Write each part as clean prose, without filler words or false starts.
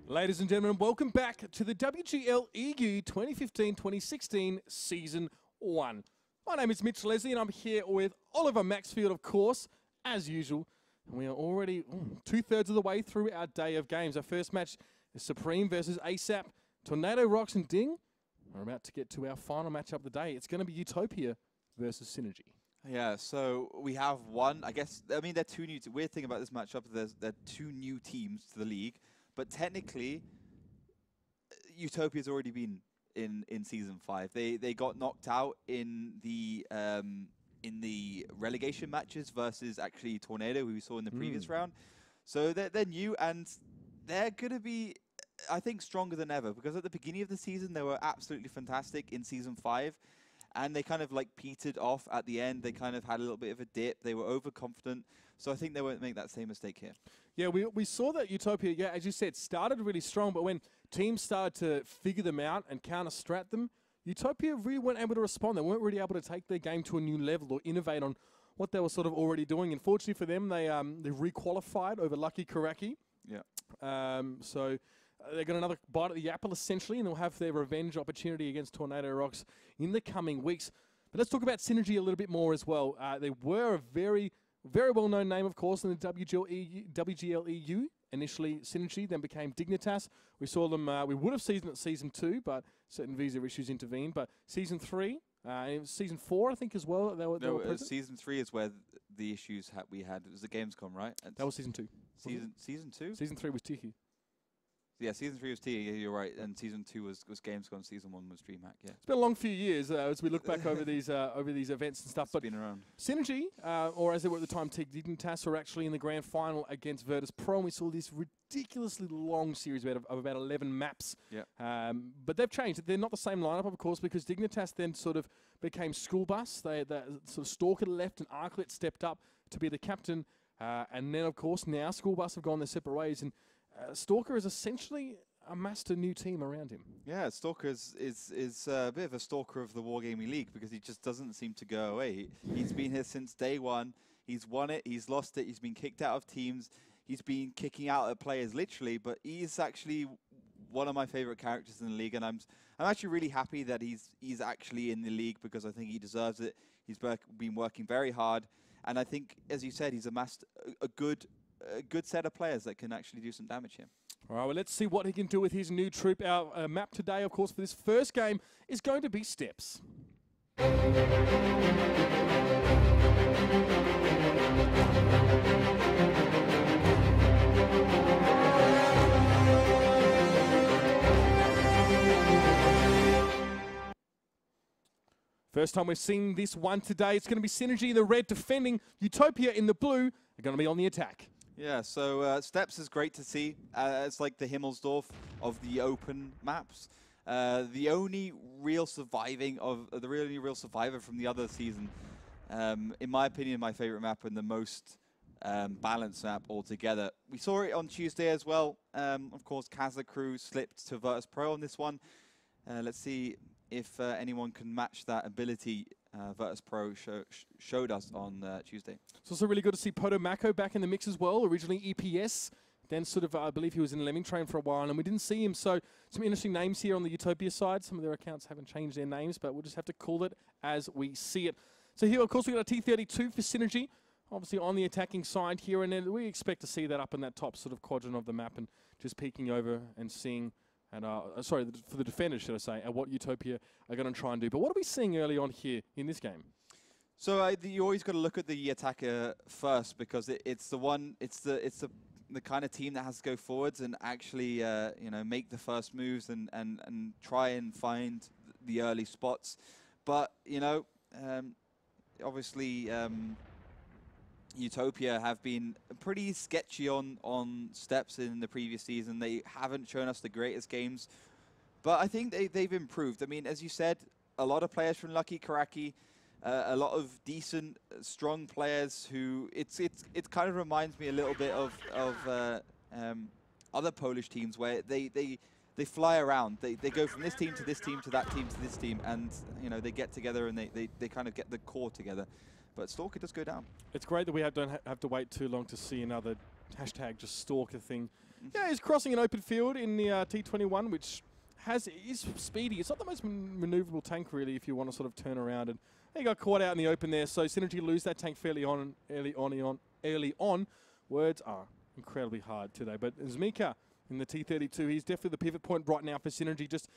Ladies and gentlemen, welcome back to the WGL EU 2015-2016 Season 1. My name is Mitch Leslie and I'm here with Oliver Maxfield, of course, as usual. And we are already two-thirds of the way through our day of games. Our first match is Supreme versus ASAP, Tornado Rocks and Ding. We're about to get to our final matchup of the day. It's going to be Utopia versus Synergy. Yeah, so we have one, they're two new. Weird thing about this matchup, there are two new teams to the league, but technically, Utopia's already been in Season 5. They got knocked out in the relegation matches versus actually Tornado, who we saw in the previous round. So they're new, and they're going to be, I think, stronger than ever, because at the beginning of the season, they were absolutely fantastic in Season 5. And they kind of like petered off at the end. They kind of had a little bit of a dip. They were overconfident. So I think they won't make that same mistake here. Yeah, we saw that Utopia, yeah, as you said, started really strong. But when teams started to figure them out and counter-strat them, Utopia really weren't able to respond. They weren't really able to take their game to a new level or innovate on what they were sort of already doing. Unfortunately for them, they re-qualified over Lucky Karaki. Yeah. So they got another bite at the apple, essentially, and they'll have their revenge opportunity against Tornado Rocks in the coming weeks. But let's talk about Synergy a little bit more as well. They were a very, very well-known name, of course, in the WGL EU. Initially Synergy, then became Dignitas. We saw them, we would have seen them at Season 2, but certain visa issues intervened. But Season 3, and Season 4, I think, as well. They were Season 3 is where the issues we had. It was the Gamescom, right? That was Season 2. Season 2? Season 3 was Tiki. Yeah, Season 3 was T, yeah, you're right, and Season 2 was Gamescom, Season 1 was DreamHack, yeah. It's been a long few years as we look back over these events and stuff. It's been around. Synergy, or as they were at the time, Dignitas, were actually in the grand final against Virtus Pro, and we saw this ridiculously long series of about 11 maps. Yeah. But they've changed. They're not the same lineup, of course, because Dignitas then sort of became School Bus. They sort of Stalker left and Arklet stepped up to be the captain. And then, of course, now School Bus have gone their separate ways, and Stalker is essentially amassed a new team around him. Yeah, Stalker is a bit of a stalker of the Wargaming League because he just doesn't seem to go away. He's been here since day one. He's won it. He's lost it. He's been kicked out of teams. He's been kicking out at players literally. But he's actually one of my favorite characters in the league, and I'm actually really happy that he's actually in the league because I think he deserves it. He's been working very hard, and I think, as you said, he's amassed a good set of players that can actually do some damage here. All right, well, let's see what he can do with his new troop. Our map today, of course, for this first game is going to be Steps. First time we've seen this one today. It's going to be Synergy in the red defending, Utopia in the blue. They're going to be on the attack. Yeah, so Steps is great to see. It's like the Himmelsdorf of the open maps. The only real survivor from the other season. In my opinion, my favorite map and the most balanced map altogether. We saw it on Tuesday as well. Of course, Kazla Crew slipped to Virtus Pro on this one. Let's see if anyone can match that ability Virtus Pro showed us on Tuesday. It's also really good to see Poto Mako back in the mix as well. Originally EPS, then sort of, I believe he was in Lemming Train for a while, and we didn't see him. So some interesting names here on the Utopia side. Some of their accounts haven't changed their names, but we'll just have to call it as we see it. So here, of course, we've got a T32 for Synergy, obviously on the attacking side here, and then we expect to see that up in that top sort of quadrant of the map and just peeking over and seeing. And sorry, for the defenders, should I say, what Utopia are going to try and do. But what are we seeing early on here in this game? So you always got to look at the attacker first because it's the kind of team that has to go forwards and actually make the first moves and try and find the early spots. But obviously. Utopia have been pretty sketchy on Steps in the previous season. They haven't shown us the greatest games, but I think they've improved. I mean, as you said, a lot of players from Lucky Karaki, a lot of decent, strong players who it kind of reminds me a little bit of other Polish teams where they fly around. They go from this team to this team to that team to this team, and they get together and they kind of get the core together. But Stalker does go down. It's great that we don't have to wait too long to see another hashtag just Stalker thing Yeah, he's crossing an open field in the T21, which is speedy. It's not the most maneuverable tank, really, if you want to sort of turn around. And he got caught out in the open there, so Synergy lose that tank fairly early on. Words are incredibly hard today. But Zmika in the T32, he's definitely the pivot point right now for Synergy, just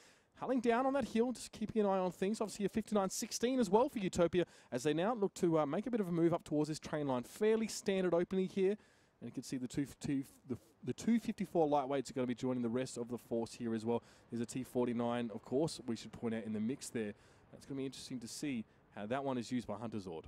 hulling down on that hill, just keeping an eye on things. Obviously a 59-16 as well for Utopia, as they now look to make a bit of a move up towards this train line. Fairly standard opening here. And you can see the 254 lightweights are going to be joining the rest of the force here as well. There's a T49, of course, we should point out in the mix there. It's going to be interesting to see how that one is used by Hunter Zord.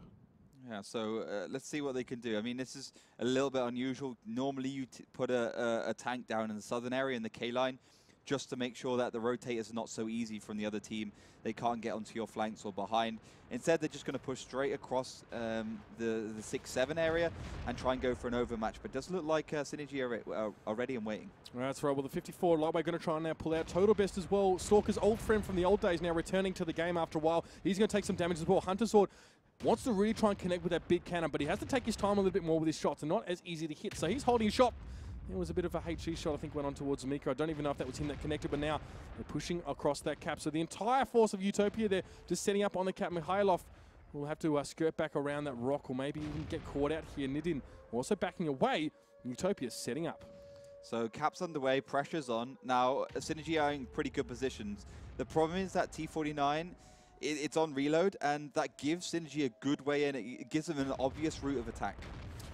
Yeah, so let's see what they can do. I mean, this is a little bit unusual. Normally you put a tank down in the southern area in the K-line just to make sure that the rotators are not so easy from the other team. They can't get onto your flanks or behind. Instead, they're just going to push straight across the 6-7 area and try and go for an overmatch. But it does look like Synergy are ready and waiting. That's right. Well, the 54 lightweight going to try and now pull out Total Best as well. Stalker's old friend from the old days now returning to the game after a while. He's going to take some damage as well. Hunter Zord wants to really try and connect with that big cannon, but he has to take his time a little bit more with his shots and not as easy to hit. So he's holding a shot. It was a bit of a HE shot, I think, went on towards Mika. I don't even know if that was him that connected, but now they're pushing across that cap. So the entire force of Utopia, they're just setting up on the cap. Mikhailov will have to skirt back around that rock or maybe even get caught out here. Nidin also backing away. Utopia setting up. So cap's underway, pressure's on. Now, Synergy are in pretty good positions. The problem is that T49, it's on reload, and that gives Synergy a good way in. It gives them an obvious route of attack.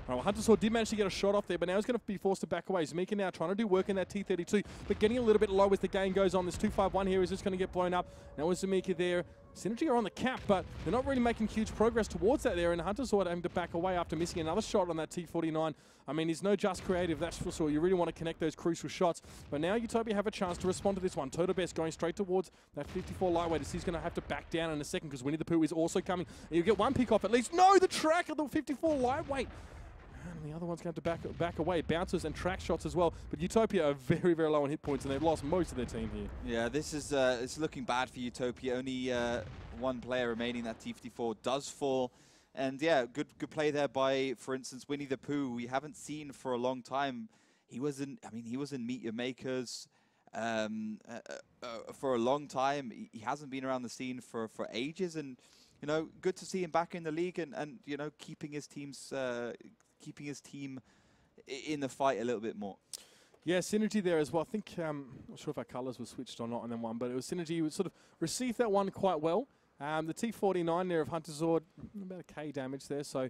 Right, well, Hunter Zord did manage to get a shot off there, but now he's going to be forced to back away. Zmika now trying to do work in that T32, but getting a little bit low as the game goes on. This 251 here is just going to get blown up. Now with Zmika there, Synergy are on the cap, but they're not really making huge progress towards that there, and Hunter Zord having to back away after missing another shot on that T49. I mean, he's no just creative, that's for sure. You really want to connect those crucial shots, but now Utopia have a chance to respond to this one. Total Best going straight towards that 54 lightweight. He's going to have to back down in a second because Winnie the Pooh is also coming. You get one pick off at least. No, the track of the 54 lightweight. And the other one's going to have to back away. Bounces and track shots as well. But Utopia are very, very low on hit points, and they've lost most of their team here. Yeah, this is it's looking bad for Utopia. Only one player remaining. That T54 does fall. And yeah, good play there by, for instance, Winnie the Pooh. We haven't seen for a long time. He was in Meet Your Makers for a long time. He hasn't been around the scene for ages. And, you know, good to see him back in the league and you know, keeping his team in the fight a little bit more. Yeah, Synergy there as well. I think, I'm not sure if our colours were switched or not on that one, but it was Synergy who sort of received that one quite well. The T49 there of Hunter Zord, about a K damage there, so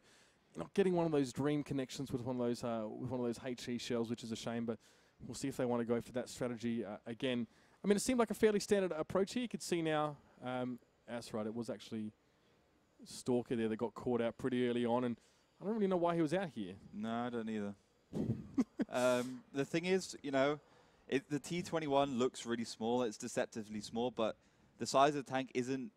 not getting one of those dream connections with one of those HE shells, which is a shame, but we'll see if they want to go for that strategy again. I mean, it seemed like a fairly standard approach here. You could see now, that's right, it was actually Stalker there that got caught out pretty early on, and I don't really know why he was out here. No, I don't either. The thing is, you know, the T21 looks really small. It's deceptively small, but the size of the tank isn't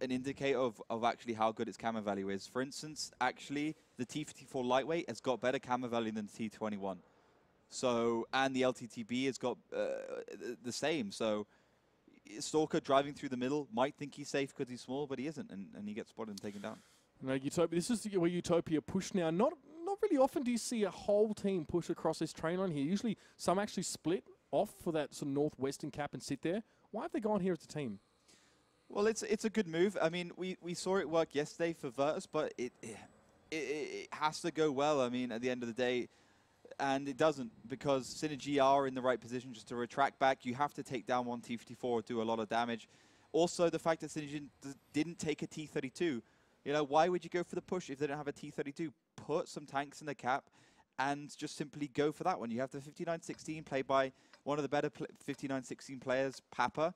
an indicator of actually how good its camo value is. For instance, actually, the T54 lightweight has got better camo value than the T21. So, and the LTTB has got the same. So, Stalker driving through the middle might think he's safe because he's small, but he isn't, and he gets spotted and taken down. No, Utopia. This is where Utopia push now. Not really often do you see a whole team push across this train line here. Usually, some actually split off for that sort of northwestern cap and sit there. Why have they gone here as a team? Well, it's a good move. I mean, we saw it work yesterday for Virtus, but it has to go well. I mean, at the end of the day, and it doesn't, because Synergy are in the right position just to retract back. You have to take down one T54, do a lot of damage. Also, the fact that Synergy didn't take a T32. You know, why would you go for the push if they don't have a T32? Put some tanks in the cap and just simply go for that one. You have the 59-16 played by one of the better 59-16 players, Papa.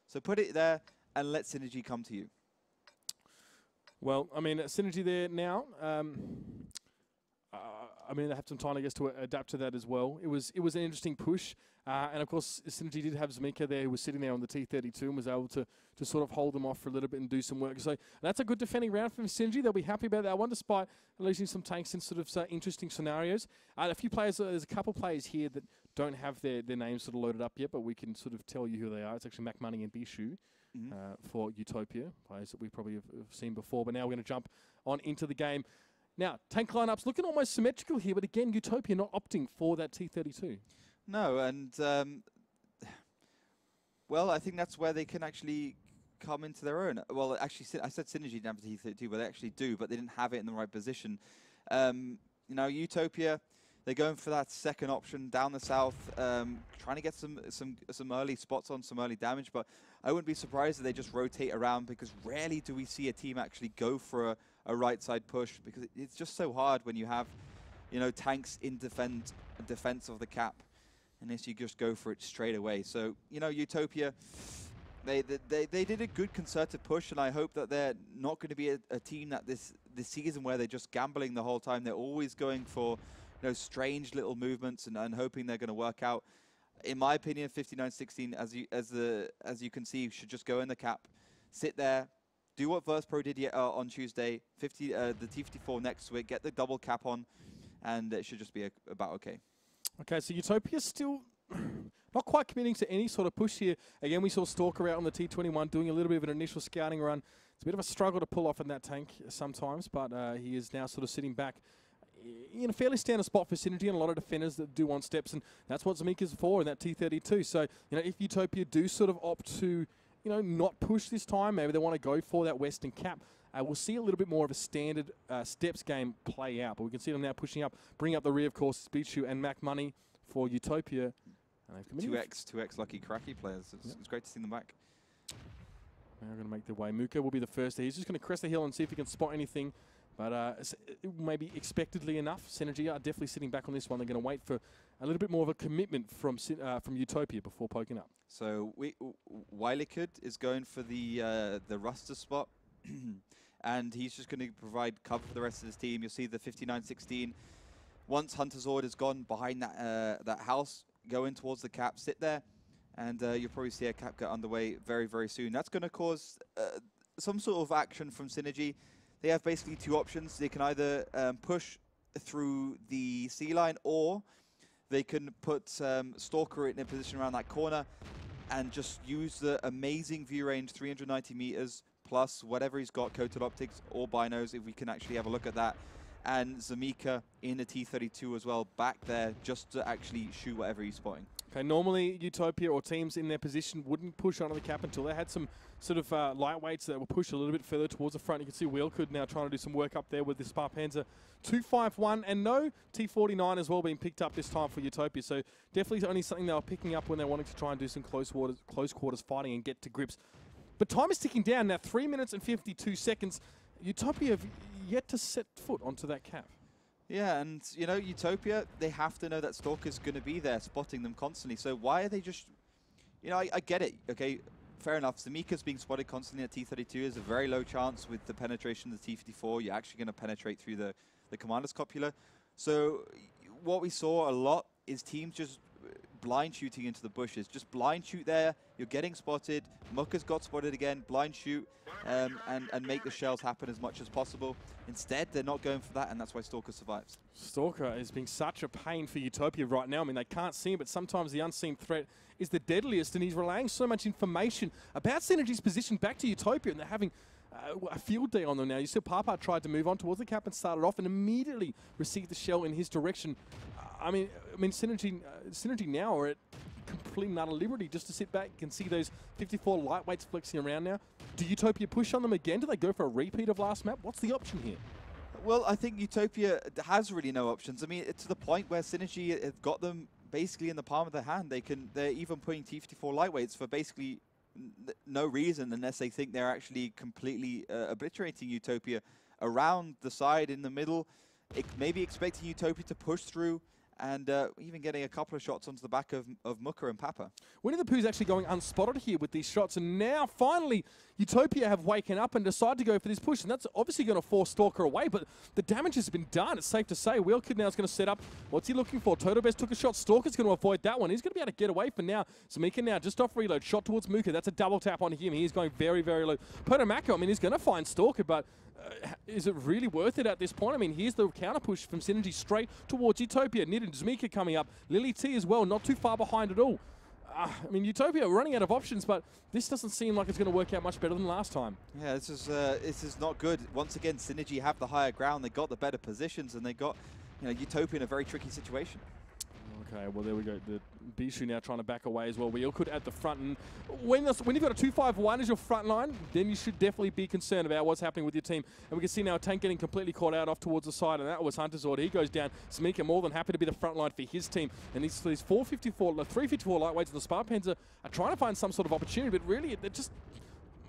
So put it there and let Synergy come to you. Well, I mean, Synergy there now. I mean, they have some time, I guess, to adapt to that as well. It was an interesting push. And, of course, Synergy did have Zmika there who was sitting there on the T32 and was able to sort of hold them off for a little bit and do some work. So that's a good defending round from Synergy. They'll be happy about that one, despite losing some tanks in sort of interesting scenarios. A few players, there's a couple players here that don't have their names sort of loaded up yet, but we can sort of tell you who they are. It's actually Mac Money and Bishu for Utopia, players that we probably have seen before. But now we're going to jump on into the game. Now, tank lineups looking almost symmetrical here, but again, Utopia not opting for that T32. No, and well, I think that's where they can actually come into their own. Well, actually, I said Synergy down for T32, but they actually do, but they didn't have it in the right position. You know, UTOPIA, they're going for that second option down the south, trying to get some early spots on, some early damage, but I wouldn't be surprised if they just rotate around, because rarely do we see a team actually go for a right side push, because it's just so hard when you have, you know, tanks in defense of the cap, unless you just go for it straight away. So, you know, UTOPIA, they did a good concerted push, and I hope that they're not going to be a team that this season where they're just gambling the whole time. They're always going for, you know, strange little movements and hoping they're going to work out. In my opinion, 59-16, as you can see, should just go in the cap, sit there, do what Verse Pro did on Tuesday, the T54 next to it, get the double cap on, and it should just be about okay. Okay, so UTOPIA's still not quite committing to any sort of push here. Again, we saw Stalker out on the T21 doing a little bit of an initial scouting run. It's a bit of a struggle to pull off in that tank sometimes, but he is now sort of sitting back in a fairly standard spot for Synergy, and a lot of defenders that do want steps, and that's what Zamika's for in that T32. So, you know, if UTOPIA do sort of opt to, you know, not push this time, maybe they want to go for that Western cap, we'll see a little bit more of a standard steps game play out. But we can see them now pushing up, bring up the rear, of course, Speedshoot and Mac Money for UTOPIA. 2x Lucky Cracky players. It's great to see them back. Now we're going to make their way. Muka will be the first. He's just going to crest the hill and see if he can spot anything. But maybe expectedly enough, Synergy are definitely sitting back on this one. They're going to wait for a little bit more of a commitment from UTOPIA before poking up. So Wylikud is going for the Ruster spot, and he's just going to provide cover for the rest of his team. You'll see the 59-16. Once Hunter's Order is gone behind that house, go in towards the cap, sit there, and you'll probably see a cap get underway very, very soon. That's going to cause some sort of action from Synergy. They have basically two options. They can either push through the C line, or they can put Stalker in a position around that corner and just use the amazing view range, 390 meters, plus whatever he's got, coated optics or binos, if we can actually have a look at that. And Zamika in the T32 as well, back there, just to actually shoot whatever he's spotting. Okay, normally UTOPIA or teams in their position wouldn't push onto the cap until they had some sort of lightweights that will push a little bit further towards the front. You can see Wheelcould now trying to do some work up there with the Sparpanzer 251, and no T49 as well being picked up this time for UTOPIA. So definitely only something they were picking up when they wanted to try and do some close quarters fighting and get to grips. But time is ticking down now. 3 minutes and 52 seconds. UTOPIA have yet to set foot onto that cap. Yeah, and, you know, UTOPIA, they have to know that Stalker's going to be there, spotting them constantly. So why are they just... You know, I get it, okay? Fair enough. Zamika's being spotted constantly at T32 is a very low chance with the penetration of the T54. You're actually going to penetrate through the Commander's Copula. So what we saw a lot is teams just blind shooting into the bushes. Just blind shoot there. You're getting spotted. Mucka's got spotted again. Blind shoot and make the shells happen as much as possible. Instead, they're not going for that, and that's why Stalker survives. Stalker is being such a pain for UTOPIA right now. I mean, they can't see him, but sometimes the unseen threat is the deadliest, and he's relaying so much information about Synergy's position back to UTOPIA, and they're having a field day on them now. You see Papa tried to move on towards the cap and started off and immediately received the shell in his direction. I mean, Synergy now are at complete and utter liberty just to sit back and see those 54 lightweights flexing around now. Do UTOPIA push on them again? Do they go for a repeat of last map? What's the option here? Well, I think UTOPIA has really no options. I mean, it's to the point where Synergy have got them basically in the palm of their hand. They're even putting T54 lightweights for basically no reason, unless they think they're actually completely obliterating UTOPIA around the side, in the middle, maybe expecting UTOPIA to push through, and even getting a couple of shots onto the back of Muka and Papa. Winnie the Pooh's actually going unspotted here with these shots, and now finally UTOPIA have waken up and decided to go for this push, and that's obviously going to force Stalker away, but the damage has been done, it's safe to say. Wheelkid now is going to set up. What's he looking for? Totobest took a shot. Stalker's going to avoid that one. He's going to be able to get away for now. Zamika now just off reload. Shot towards Muka. That's a double tap on him. He's going very, very low. Potomako, I mean, he's going to find Stalker, but is it really worth it at this point? I mean, here's the counter push from Synergy straight towards UTOPIA. Nid and Zamika coming up. Lily T as well, not too far behind at all. I mean, UTOPIA are running out of options, but this doesn't seem like it's going to work out much better than last time. Yeah, this is not good. Once again, Synergy have the higher ground. They got the better positions, and they got, you know, UTOPIA in a very tricky situation. Okay, well, there we go. The Bishu now trying to back away as well. Wheel could at the front. And when you've got a 2-5-1 as your front line, then you should definitely be concerned about what's happening with your team. And we can see now Tank getting completely caught out off towards the side, and that was Hunter's order. He goes down. Samika more than happy to be the front line for his team. And these 354 lightweights and the Sparpans are trying to find some sort of opportunity, but really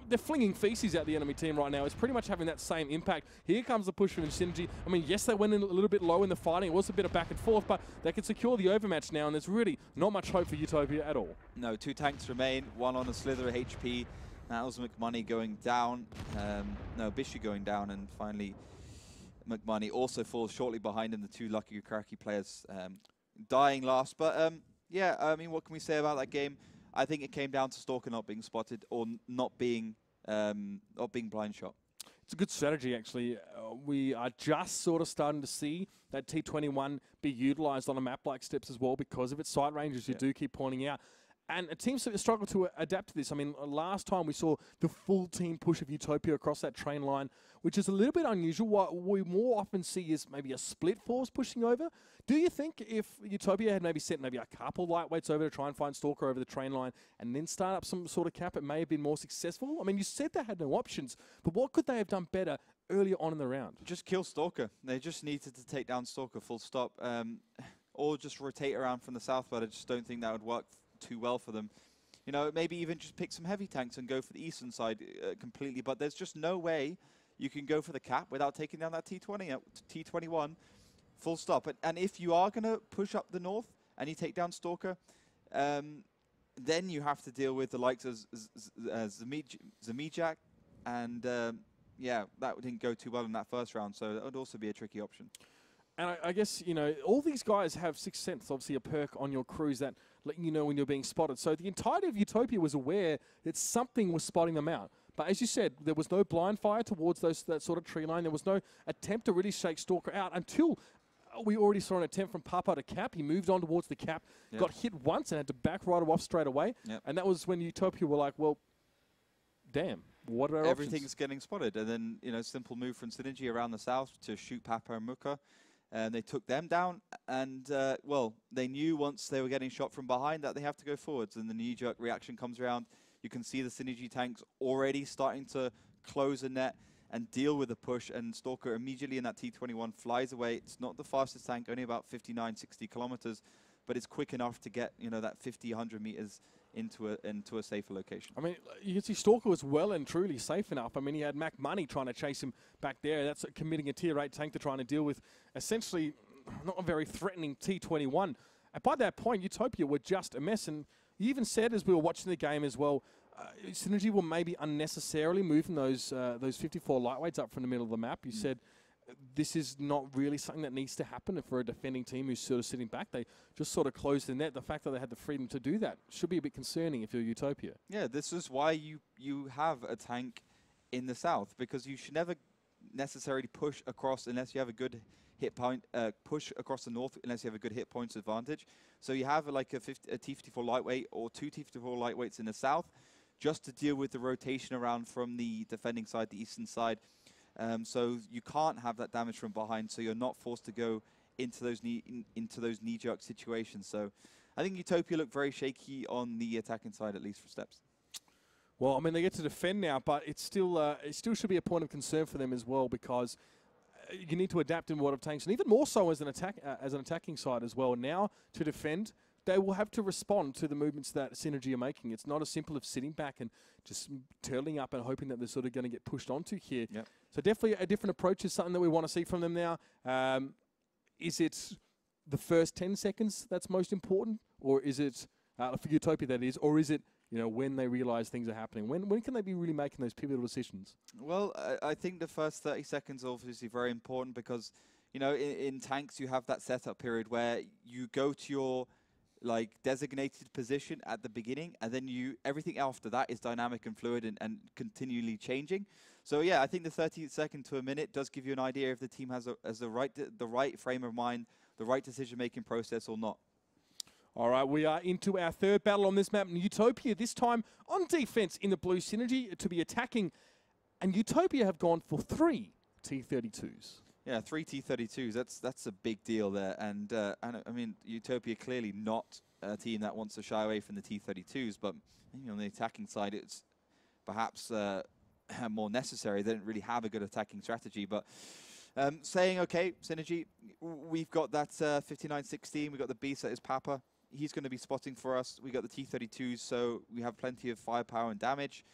they're flinging feces at the enemy team right now. It's pretty much having that same impact. Here comes the push from Synergy. I mean, yes, they went in a little bit low in the fighting. It was a bit of back and forth, but they can secure the overmatch now, and there's really not much hope for Utopia at all. No, 2 tanks remain, 1 on a slither of HP. That was McMoney going down. No, Bishu going down, and finally McMoney also falls shortly behind him. The 2 Lucky Ukaraki players dying last. But yeah, I mean, what can we say about that game? I think it came down to Stalker not being spotted or not being blind shot. It's a good strategy, actually. We are just sort of starting to see that T21 be utilized on a map like Steps as well because of its sight range, as you do keep pointing out. And it seems to struggle to adapt to this. I mean, last time we saw the full team push of Utopia across that train line, which is a little bit unusual. What we more often see is maybe a split force pushing over. Do you think if Utopia had maybe sent maybe a couple lightweights over to try and find Stalker over the train line and then start up some sort of cap, it may have been more successful? I mean, you said they had no options, but what could they have done better earlier on in the round? Just kill Stalker. They just needed to take down Stalker, full stop. Or just rotate around from the south, but I just don't think that would work too well for them. You know, maybe even just pick some heavy tanks and go for the eastern side completely, but there's just no way you can go for the cap without taking down that T21, full stop. And if you are going to push up the north and you take down Stalker, then you have to deal with the likes of Zamijak, and yeah, that didn't go too well in that first round, so that would also be a tricky option. And I guess, you know, all these guys have Sixth Sense, obviously a perk on your crews that let you know when you're being spotted. So the entirety of Utopia was aware that something was spotting them out. But as you said, there was no blind fire towards that sort of tree line. There was no attempt to really shake Stalker out until we already saw an attempt from Papa to cap. He moved on towards the cap, got hit once and had to back right off straight away. And that was when Utopia were like, well, damn, what are our Everything's options? getting spotted. And then, you know, simple move from Synergy around the south to shoot Papa and Muka. And they took them down, and, well, they knew once they were getting shot from behind that they have to go forwards, and the knee-jerk reaction comes around. You can see the Synergy tanks already starting to close the net and deal with the push, and Stalker immediately in that T21 flies away. It's not the fastest tank, only about 59, 60 kilometers, but it's quick enough to get, you know, that 50, 100 meters into a safer location. I mean, you can see Stalker was well and truly safe enough. I mean, he had Mac Money trying to chase him back there. That's committing a tier 8 tank to trying to deal with essentially not a very threatening T21. And by that point, Utopia were just a mess. And you even said as we were watching the game as well, Synergy will maybe unnecessarily moving those 54 lightweights up from the middle of the map. You said this is not really something that needs to happen for a defending team who's sort of sitting back. They just sort of closed the net. The fact that they had the freedom to do that should be a bit concerning if you're Utopia. Yeah, this is why you have a tank in the south, because you should never necessarily push across unless you have a good hit point, push across the north unless you have a good hit points advantage. So you have like a T54 lightweight or 2 T54 lightweights in the south just to deal with the rotation around from the defending side, the eastern side. So you can't have that damage from behind, so you're not forced to go into those knee-jerk situations. So I think Utopia looked very shaky on the attacking side, at least for Steps. Well, I mean, they get to defend now, but it still should be a point of concern for them as well, because you need to adapt in World of Tanks, and even more so as an attacking side as well. Now to defend, they will have to respond to the movements that Synergy are making. It's not as simple as sitting back and just turtling up and hoping that they're sort of going to get pushed onto here. Yep. So definitely a different approach is something that we want to see from them now. Is it the first 10 seconds that's most important, or is it, for Utopia that is, or is it, you know, when they realize things are happening? When can they be really making those pivotal decisions? Well, I think the first 30 seconds are obviously very important because, you know, in tanks you have that setup period where you go to your like designated position at the beginning, and then everything after that is dynamic and fluid and continually changing. So yeah, I think the 30 second to a minute does give you an idea if the team has the right frame of mind, the right decision-making process or not. All right, we are into our third battle on this map. Utopia this time on defense in the blue, Synergy to be attacking, and Utopia have gone for 3 T32s. Yeah, 3 T32s. That's a big deal there, and I mean, Utopia clearly not a team that wants to shy away from the T32s, but on the attacking side, it's perhaps more necessary. They don't really have a good attacking strategy, but saying, okay, Synergy, we've got that 59-16, we've got the beast that is Papa. He's going to be spotting for us. We got the T32s, so we have plenty of firepower and damage,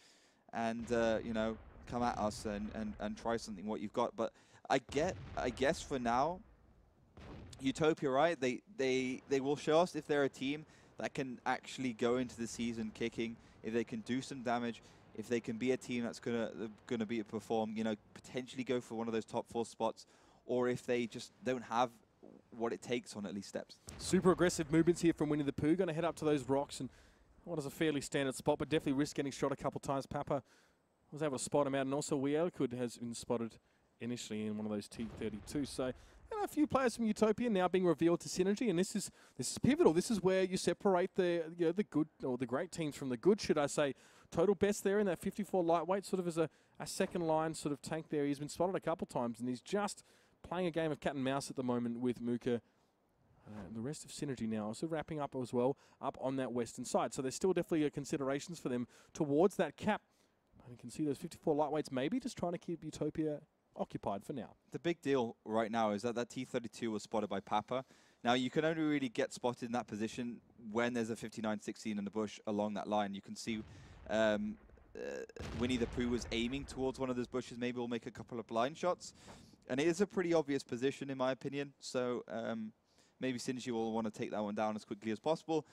and come at us and try something what you've got. But I guess for now, Utopia, right? They will show us if they're a team that can actually go into the season kicking, if they can do some damage, if they can be a team that's gonna be perform, potentially go for one of those top 4 spots, or if they just don't have what it takes on at least steps. Super aggressive movements here from Winnie the Pooh. Going to head up to those rocks, and what is a fairly standard spot, but definitely risk getting shot a couple times. Papa was able to spot him out, and also Wealkud has been spotted initially in one of those T32. So a few players from Utopia now being revealed to Synergy, and this is pivotal. This is where you separate the the good, or the great teams from the good, should I say. Total best there in that 54 lightweight, sort of as a second line sort of tank there. He's been spotted a couple times, and he's just playing a game of cat and mouse at the moment with Muka. The rest of Synergy now also wrapping up as well up on that western side. So there's still definitely considerations for them towards that cap. And you can see those 54 lightweights maybe just trying to keep Utopia occupied for now. The big deal right now is that T32 was spotted by Papa. Now, you can only really get spotted in that position when there's a 59-16 in the bush along that line. You can see Winnie the Pooh was aiming towards one of those bushes. Maybe we'll make a couple of blind shots. And it is a pretty obvious position, in my opinion. So maybe Synergy will want to take that one down as quickly as possible.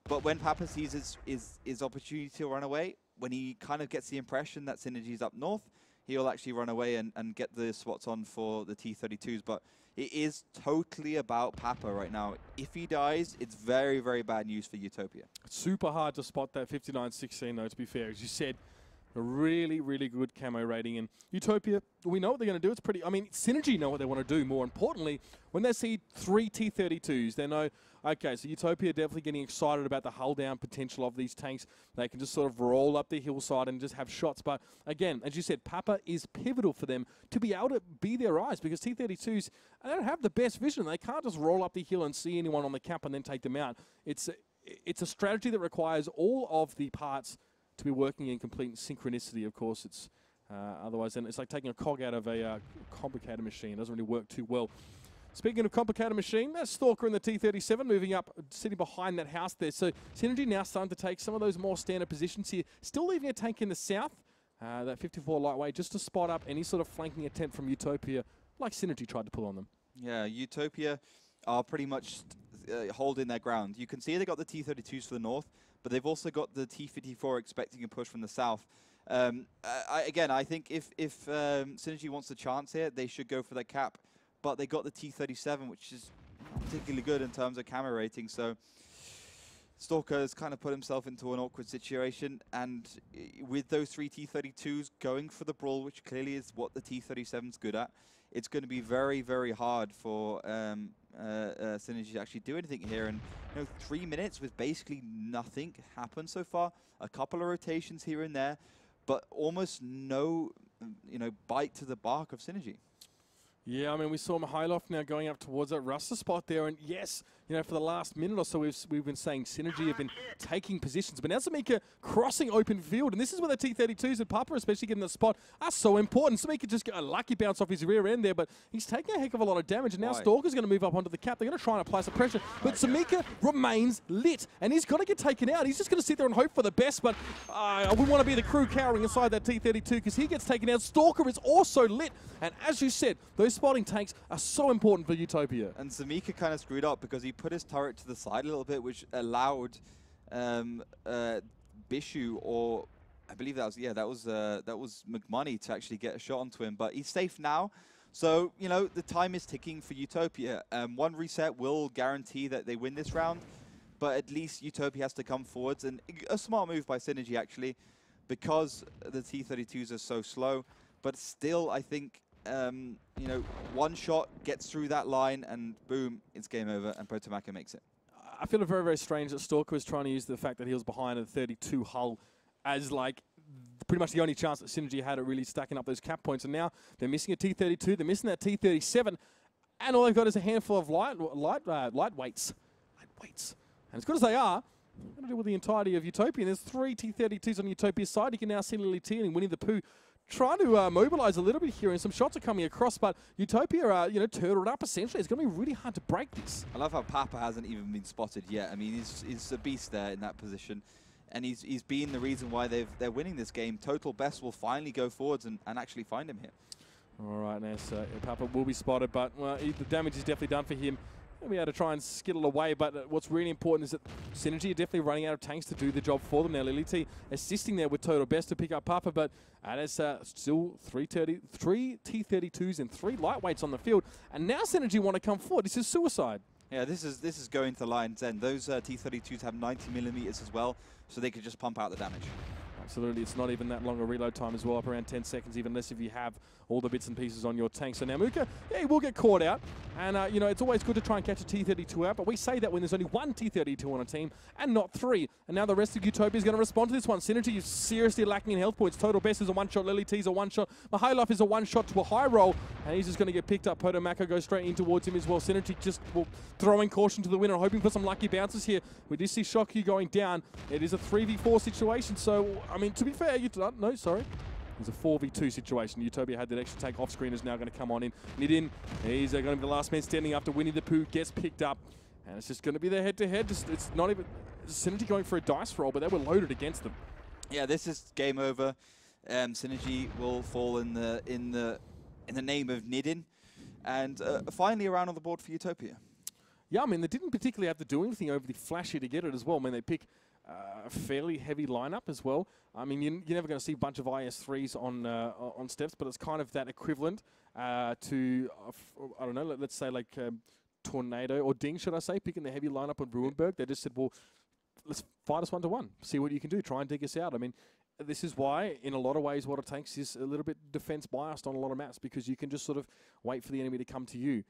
But when Papa sees his opportunity to run away, when he kind of gets the impression that Synergy's up north, he'll actually run away and get the spots on for the T32s. But it is totally about Papa right now. If he dies, it's very, very bad news for Utopia. It's super hard to spot that 59-16, though, to be fair. As you said, a really, really good camo rating. And Utopia, we know what they're going to do. It's pretty... I mean, Synergy know what they want to do. More importantly, when they see 3 T32s, they know, okay, so Utopia are definitely getting excited about the hull-down potential of these tanks. They can just sort of roll up the hillside and just have shots. But again, as you said, Papa is pivotal for them to be able to be their eyes, because T32s, they don't have the best vision. They can't just roll up the hill and see anyone on the cap and then take them out. It's a strategy that requires all of the parts to be working in complete synchronicity. Of course, it's otherwise, then it's like taking a cog out of a complicated machine. It doesn't really work too well. Speaking of complicated machine, that's Stalker in the T37 moving up, sitting behind that house there. So Synergy now starting to take some of those more standard positions here. Still leaving a tank in the south, that 54 lightweight, just to spot up any sort of flanking attempt from Utopia, like Synergy tried to pull on them. Yeah, Utopia are pretty much holding their ground. You can see they got the T32s for the north, but they've also got the T54 expecting a push from the south. Again, I think if Synergy wants a chance here, they should go for their cap. But they got the T37, which is not particularly good in terms of camera rating. So Stalker has kind of put himself into an awkward situation. And with those 3 T32s going for the brawl, which clearly is what the T37's good at, it's going to be very, very hard for Synergy to actually do anything here. And 3 minutes with basically nothing happened so far. A couple of rotations here and there, but almost no bite to the bark of Synergy. Yeah, I mean, we saw Mihailov now going up towards that Ruster spot there, and yes, for the last minute or so, we've been saying Synergy have been taking positions, but now Samika crossing open field, and this is where the T32s and Papa, especially getting the spot, are so important. Samika just got a lucky bounce off his rear end there, but he's taking a heck of a lot of damage, and now Stalker's going to move up onto the cap. They're going to try and apply some pressure, but Samika remains lit, and he's got to get taken out. He's just going to sit there and hope for the best, but I wouldn't want to be the crew cowering inside that T32 because he gets taken out. Stalker is also lit, and as you said, those spotting tanks are so important for Utopia. And Samika kind of screwed up because he put his turret to the side a little bit, which allowed Bishu, or I believe that was McMoney, to actually get a shot onto him. But he's safe now. So, the time is ticking for Utopia. One reset will guarantee that they win this round, but at least Utopia has to come forwards. And a smart move by Synergy, actually, because the T32s are so slow. But still, I think, one shot gets through that line and boom, it's game over, and Potomaka makes it. I feel very, very strange that Stalker was trying to use the fact that he was behind a 32 hull as like pretty much the only chance that Synergy had at really stacking up those cap points. And now they're missing a T32, they're missing that T37, and all they've got is a handful of lightweights. And as good as they are, they're going to deal with the entirety of Utopia. And there's 3 T32s on Utopia's side. You can now see Lily T and Winnie the Pooh trying to mobilize a little bit here, and some shots are coming across, but Utopia are, turtled up essentially. It's going to be really hard to break this. I love how Papa hasn't even been spotted yet. I mean, he's a beast there in that position, and he's been the reason why they're winning this game. Total Best will finally go forwards and actually find him here. All right, now so Papa will be spotted, but the damage is definitely done for him. He'll be able to try and skittle away, but what's really important is that Synergy are definitely running out of tanks to do the job for them. Now Lily T assisting there with Total Best to pick up Papa, but there's still 3 T32s and 3 lightweights on the field, and now Synergy want to come forward. This is suicide. Yeah, this is going to Lion's End. Those T32s have 90mm as well, so they could just pump out the damage. Absolutely, it's not even that long a reload time as well, up around 10 seconds, even less if you have all the bits and pieces on your tank. So now Mooka, yeah, he will get caught out, and it's always good to try and catch a T32 out, but we say that when there's only 1 T32 on a team, and not 3. And now the rest of Utopia is going to respond to this one. Synergy is seriously lacking in health points. Total Best is a one-shot, Lily T's a one-shot, Mahalife is a one-shot to a high roll, and he's just going to get picked up. Potomako goes straight in towards him as well. Synergy just throwing caution to the winner, hoping for some lucky bounces here. We do see Shockyu going down. It is a 3v4 situation, so, I mean, to be fair, no, sorry. It's a 4v2 situation. Utopia had that extra take off screen, is now going to come on in. Nidin, he's going to be the last man standing after Winnie the Pooh gets picked up. And it's just going to be their head-to-head. It's not even Synergy going for a dice roll, but they were loaded against them. Yeah, this is game over. Synergy will fall in the name of Nidin. And finally a round on the board for Utopia. Yeah, I mean, they didn't particularly have to do anything overly flashy to get it as well. I mean, they pick a fairly heavy lineup as well. I mean, you're never going to see a bunch of IS3s on steps, but it's kind of that equivalent to, I don't know, let's say like Tornado or Ding, should I say, picking the heavy lineup on Ruinberg. They just said, well, let's fight us 1-to-1, see what you can do, try and dig us out. I mean, this is why, in a lot of ways, Water Tanks is a little bit defense biased on a lot of maps, because you can just sort of wait for the enemy to come to you.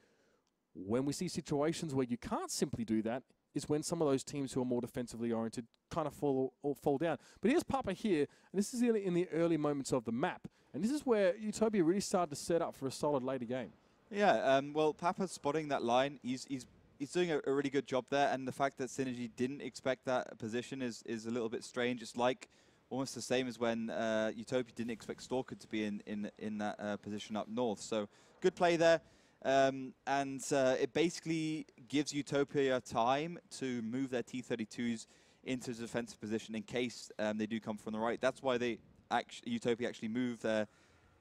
When we see situations where you can't simply do that, is when some of those teams who are more defensively oriented kind of fall down. But here's Papa here, and this is in the early moments of the map. And this is where Utopia really started to set up for a solid later game. Yeah, well, Papa's spotting that line. He's doing a really good job there, and the fact that Synergy didn't expect that position is a little bit strange. It's like almost the same as when Utopia didn't expect Stalker to be in that position up north. So good play there. It basically gives Utopia time to move their T32s into the defensive position in case they do come from the right. That's why Utopia actually moved their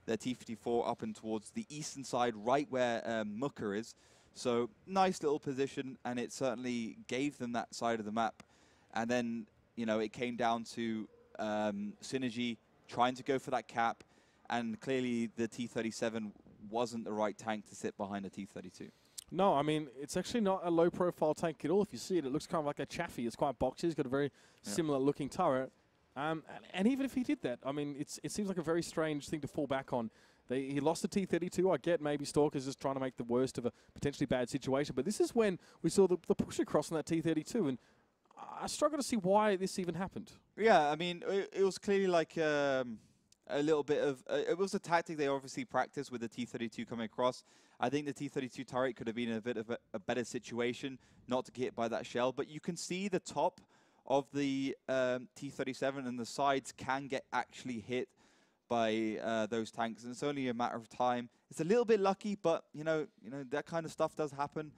T54 up and towards the eastern side, right where Mucker is. So nice little position, and it certainly gave them that side of the map. And then, it came down to Synergy trying to go for that cap, and clearly the T37 wasn't the right tank to sit behind a T32. No, I mean, it's actually not a low-profile tank at all. If you see it, it looks kind of like a Chaffee. It's quite boxy. It's got a very similar-looking turret. And even if he did that, I mean, it seems like a very strange thing to fall back on. He lost the T32. I get maybe Stalker's just trying to make the worst of a potentially bad situation. But this is when we saw the push across on that T32. And I struggle to see why this even happened. Yeah, I mean, it was clearly like a little bit of it was a tactic they obviously practiced with the T32 coming across. I think the T32 turret could have been in a bit of a better situation not to get hit by that shell, but you can see the top of the T37 and the sides can get actually hit by those tanks, and it's only a matter of time. It's a little bit lucky, but that kind of stuff does happen.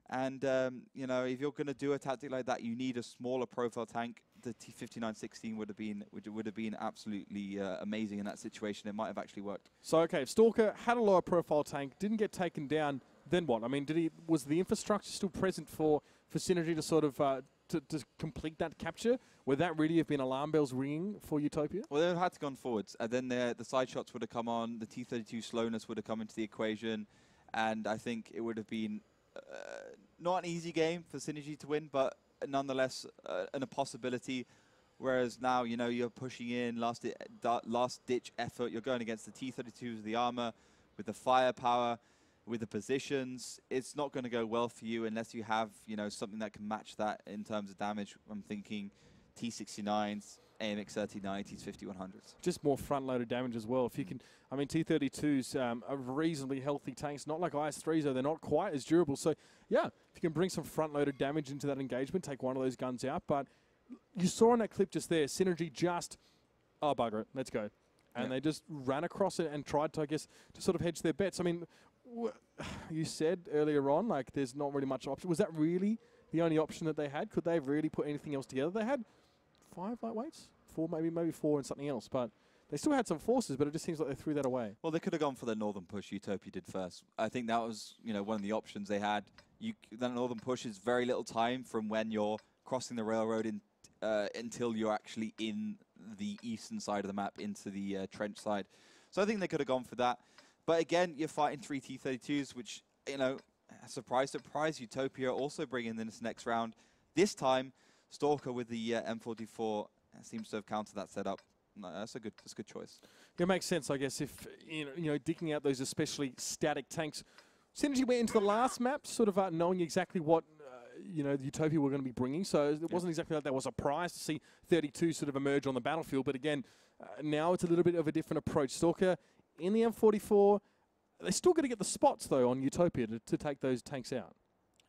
And if you're going to do a tactic like that, you need a smaller profile tank. The T5916 would have been absolutely amazing in that situation. It might have actually worked. So okay, if Stalker had a lower profile tank, didn't get taken down, then what? I mean, was the infrastructure still present for Synergy to sort of to complete that capture? Would that really have been alarm bells ringing for Utopia? Well, they would have had to gone forwards, and then the side shots would have come on. The T32 slowness would have come into the equation, and I think it would have been not an easy game for Synergy to win, but nonetheless a possibility. Whereas now, you're pushing in last ditch effort. You're going against the T32s with the armor, with the firepower, with the positions. It's not going to go well for you unless you have something that can match that in terms of damage. I'm thinking T69s, AMX 3090s, 5100s. Just more front-loaded damage as well. If you can, I mean, T32s are reasonably healthy tanks. Not like IS-3s, though. They're not quite as durable. So, yeah, if you can bring some front-loaded damage into that engagement, take one of those guns out. But you saw in that clip just there, Synergy just, oh, bugger it, let's go. And they just ran across it and tried to, I guess, to sort of hedge their bets. I mean, you said earlier on, like, there's not really much option. Was that really the only option that they had? Could they have really put anything else together? They had 5 lightweights, 4, maybe 4 and something else. But they still had some forces, but it just seems like they threw that away. Well, they could have gone for the northern push Utopia did first. I think that was, you know, one of the options they had. The northern push is very little time from when you're crossing the railroad until you're actually in the eastern side of the map into the trench side. So I think they could have gone for that. But again, you're fighting 3 T-32s, which, you know, surprise, surprise, Utopia also bringing in this next round. This time, Stalker with the M44 seems to have countered that setup. No, that's a good choice. It makes sense, I guess, if, you know, digging out those especially static tanks. Synergy went into the last map sort of knowing exactly what, you know, the Utopia were going to be bringing. So it wasn't exactly like that was a surprise to see 32 sort of emerge on the battlefield. But again, now it's a little bit of a different approach. Stalker in the M44, they still got to get the spots, though, on Utopia to take those tanks out.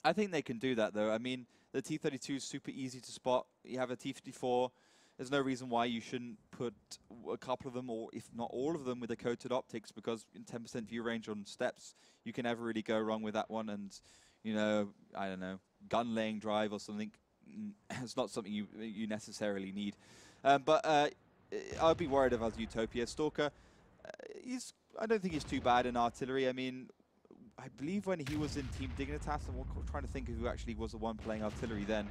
I think they can do that, though. I mean, the T-32 is super easy to spot. You have a T-54. There's no reason why you shouldn't put a couple of them, or if not all of them, with the coated optics, because in 10% view range on steps, you can never really go wrong with that one. And, you know, I don't know, gun laying drive or something, it's not something you necessarily need. But I'd be worried if I was Utopia. Stalker, I don't think he's too bad in artillery. I mean, I believe when he was in Team Dignitas, I'm trying to think of who actually was the one playing artillery then.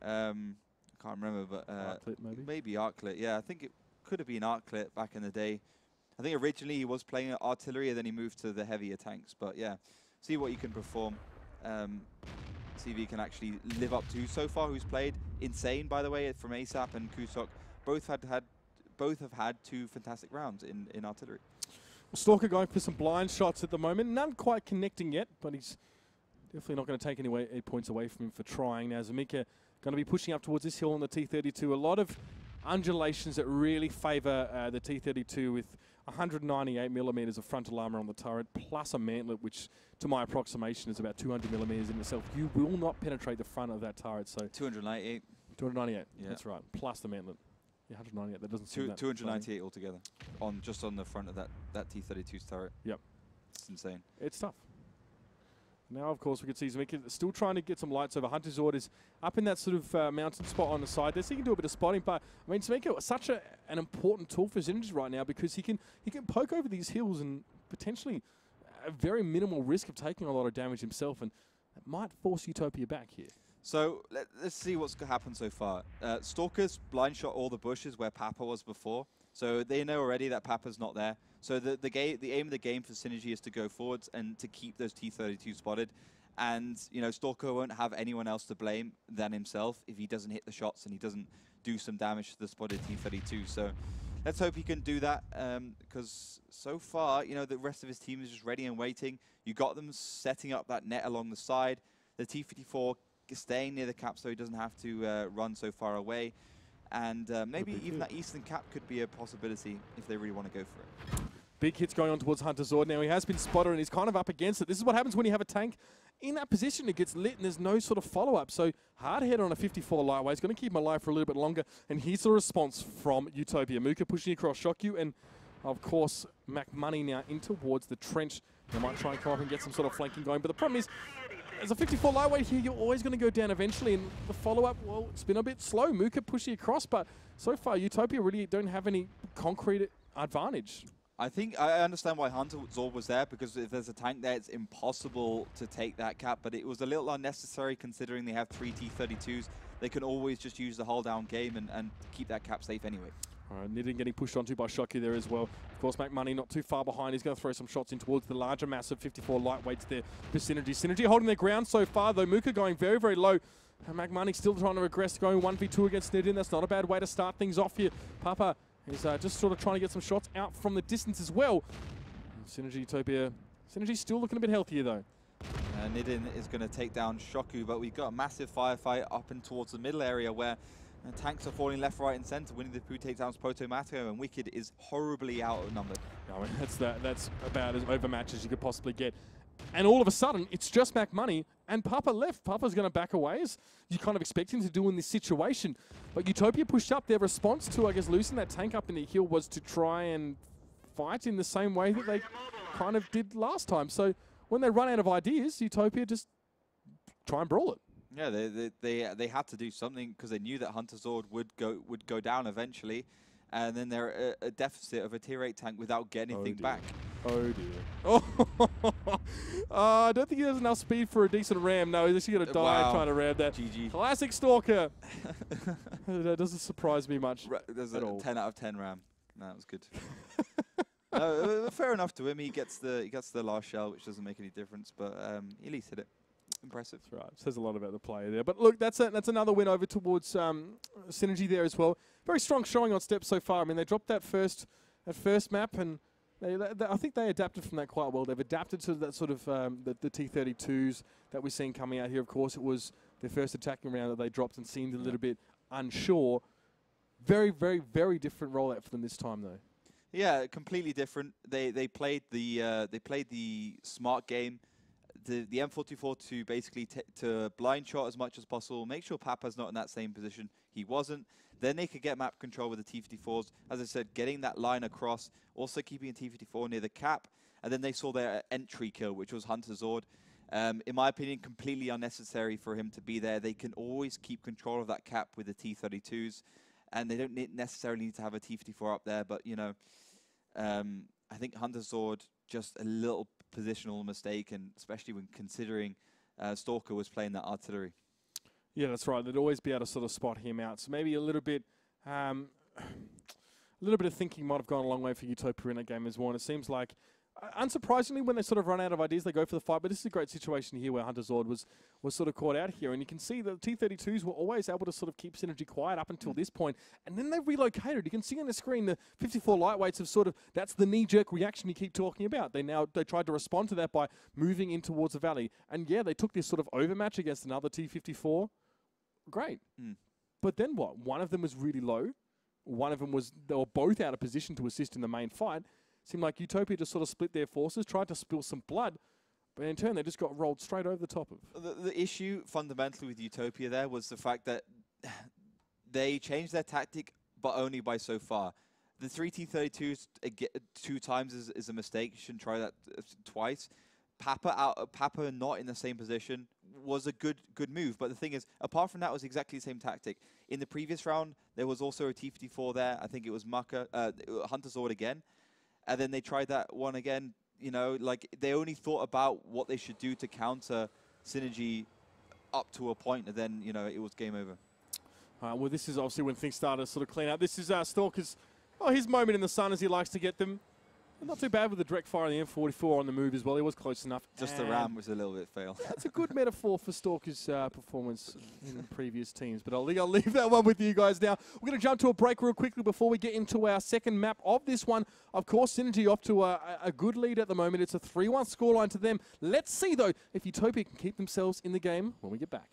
I can't remember, but Arclit maybe Arclit. Yeah, I think it could have been Arclit back in the day. I think originally he was playing artillery, and then he moved to the heavier tanks. But yeah, see what you can perform. See if he can actually live up to. So far, who's played Insane, by the way, from ASAP and Kusok, both have had 2 fantastic rounds in artillery. Stalker going for some blind shots at the moment. None quite connecting yet, but he's definitely not going to take any points away from him for trying. Now, Zamika going to be pushing up towards this hill on the T-32. A lot of undulations that really favour the T-32 with 198 millimeters of frontal armour on the turret, plus a mantlet, which, to my approximation, is about 200 millimeters in itself. You will not penetrate the front of that turret. So 298. 298, yeah. That's right, plus the mantlet. Yeah, 198, that doesn't seem that 298 funny. altogether, just on the front of that T-32's turret. Yep. It's insane. It's tough. Now, of course, we can see Zamika still trying to get some lights over. Hunter's Zord is up in that sort of mountain spot on the side there, so he can do a bit of spotting. But, I mean, Zamika is such an important tool for Synergy right now, because he can poke over these hills and potentially a very minimal risk of taking a lot of damage himself, and that might force Utopia back here. So let's see what's happened so far. Stalkers blind shot all the bushes where Papa was before, so they know already that Papa's not there. So the aim of the game for Synergy is to go forwards and to keep those T-32 spotted. And, you know, Stalker won't have anyone else to blame than himself if he doesn't hit the shots and he doesn't do some damage to the spotted T-32. So let's hope he can do that, because so far, you know, the rest of his team is just ready and waiting. You got them setting up that net along the side. The T-54 staying near the cap so he doesn't have to run so far away. And maybe even that eastern cap could be a possibility if they really want to go for it. Big hits going on towards Hunter's Zord. Now, he has been spotted and he's kind of up against it. This is what happens when you have a tank in that position. It gets lit and there's no sort of follow-up. So hard hit on a 54 lightweight. He's going to keep him alive for a little bit longer. And here's the response from Utopia. Muka pushing across Shockyu, and of course, McMoney now in towards the trench. They might try and come up and get some sort of flanking going. But the problem is, as a 54 lightweight here, you're always going to go down eventually. And the follow-up, well, it's been a bit slow. Muka pushing across, but so far, Utopia really don't have any concrete advantage. I think I understand why Hunter Zord was there, because if there's a tank there, it's impossible to take that cap. But it was a little unnecessary considering they have 3 T-32s. They can always just use the hold down game and keep that cap safe anyway. All right, Nidin getting pushed onto by Shockyu there as well. Of course, McMoney not too far behind. He's going to throw some shots in towards the larger mass of 54 lightweights there for Synergy. Synergy holding their ground so far, though. Muka going very, very low. And McMoney still trying to regress, going 1v2 against Nidin. That's not a bad way to start things off here. Papa is just sort of trying to get some shots out from the distance as well. Synergy, Utopia. Synergy's still looking a bit healthier, though. Nidin is going to take down Shockyu, but we've got a massive firefight up and towards the middle area where And tanks are falling left, right, and center. Winnie the Pooh takes down Protomato, and Wicked is horribly outnumbered. I mean, that's about as overmatched as you could possibly get. And all of a sudden, it's just Mac Money, and Papa left. Papa's going to back away, as you kind of expect him to do in this situation. But Utopia pushed up. Their response to, I guess, losing that tank up in the hill was to try and fight in the same way that they kind of did last time. So when they run out of ideas, Utopia just try and brawl it. Yeah, they had to do something because they knew that Hunter Zord would go down eventually, and then they're a deficit of a tier 8 tank without getting anything back. Oh dear. Oh, I don't think he has enough speed for a decent ram. No, he's actually going to die trying to ram that. GG. Classic Stalker. That doesn't surprise me much. There's a 10 out of 10 ram. No, that was good. Fair enough to him. He gets the last shell, which doesn't make any difference, but he at least hit it. Impressive. That's right. Says a lot about the player there. But look, that's another win over towards Synergy there as well. Very strong showing on Steps so far. I mean, they dropped that first map, and I think they adapted from that quite well. They've adapted to that sort of the T32s that we're seeing coming out here. Of course, it was their first attacking round that they dropped and seemed a little bit unsure. Very, very, very different rollout for them this time, though. Yeah, completely different. They played the smart game. The M44 to basically to blind shot as much as possible, make sure Papa's not in that same position. He wasn't. Then they could get map control with the T54s. As I said, getting that line across, also keeping a T54 near the cap. And then they saw their entry kill, which was Hunter Zord. In my opinion, completely unnecessary for him to be there. They can always keep control of that cap with the T32s. And they don't necessarily need to have a T54 up there. But, you know, I think Hunter Zord, just a little positional mistake, and especially when considering Stalker was playing that artillery. Yeah, that's right. They'd always be able to sort of spot him out. So maybe a little bit of thinking might have gone a long way for Utopia in that game as well. And it seems like, unsurprisingly, when they sort of run out of ideas, they go for the fight. But this is a great situation here where Hunter Zord was sort of caught out here. And you can see the T32s were always able to sort of keep Synergy quiet up until this point. And then they relocated. You can see on the screen the 54 lightweights have sort of, that's the knee-jerk reaction you keep talking about. They tried to respond to that by moving in towards the valley. And yeah, they took this sort of overmatch against another T54. Great. But then what? One of them was really low. One of them they were both out of position to assist in the main fight. Seemed like Utopia just sort of split their forces, tried to spill some blood, but in turn they just got rolled straight over the top of. The issue fundamentally with Utopia there was the fact that they changed their tactic, but only by so far. The 3 T32s 2 times is a mistake. You shouldn't try that twice. Papa not in the same position was a good move, but the thing is, apart from that, it was exactly the same tactic. In the previous round, there was also a T54 there. I think it was Hunter Zord again. And then they tried that one again. You know, like, they only thought about what they should do to counter Synergy up to a point, and then, you know, it was game over. Well, this is obviously when things started to sort of clean up. This is Stalker's, his moment in the sun, as he likes to get them. Not too bad with the direct fire on the M44 on the move as well. He was close enough. Just the ram was a little bit fail. That's a good metaphor for Stalker's performance in previous teams. But I'll leave that one with you guys now. We're going to jump to a break real quickly before we get into our second map of this one. Of course, Synergy off to a good lead at the moment. It's a 3-1 scoreline to them. Let's see, though, if Utopia can keep themselves in the game when we get back.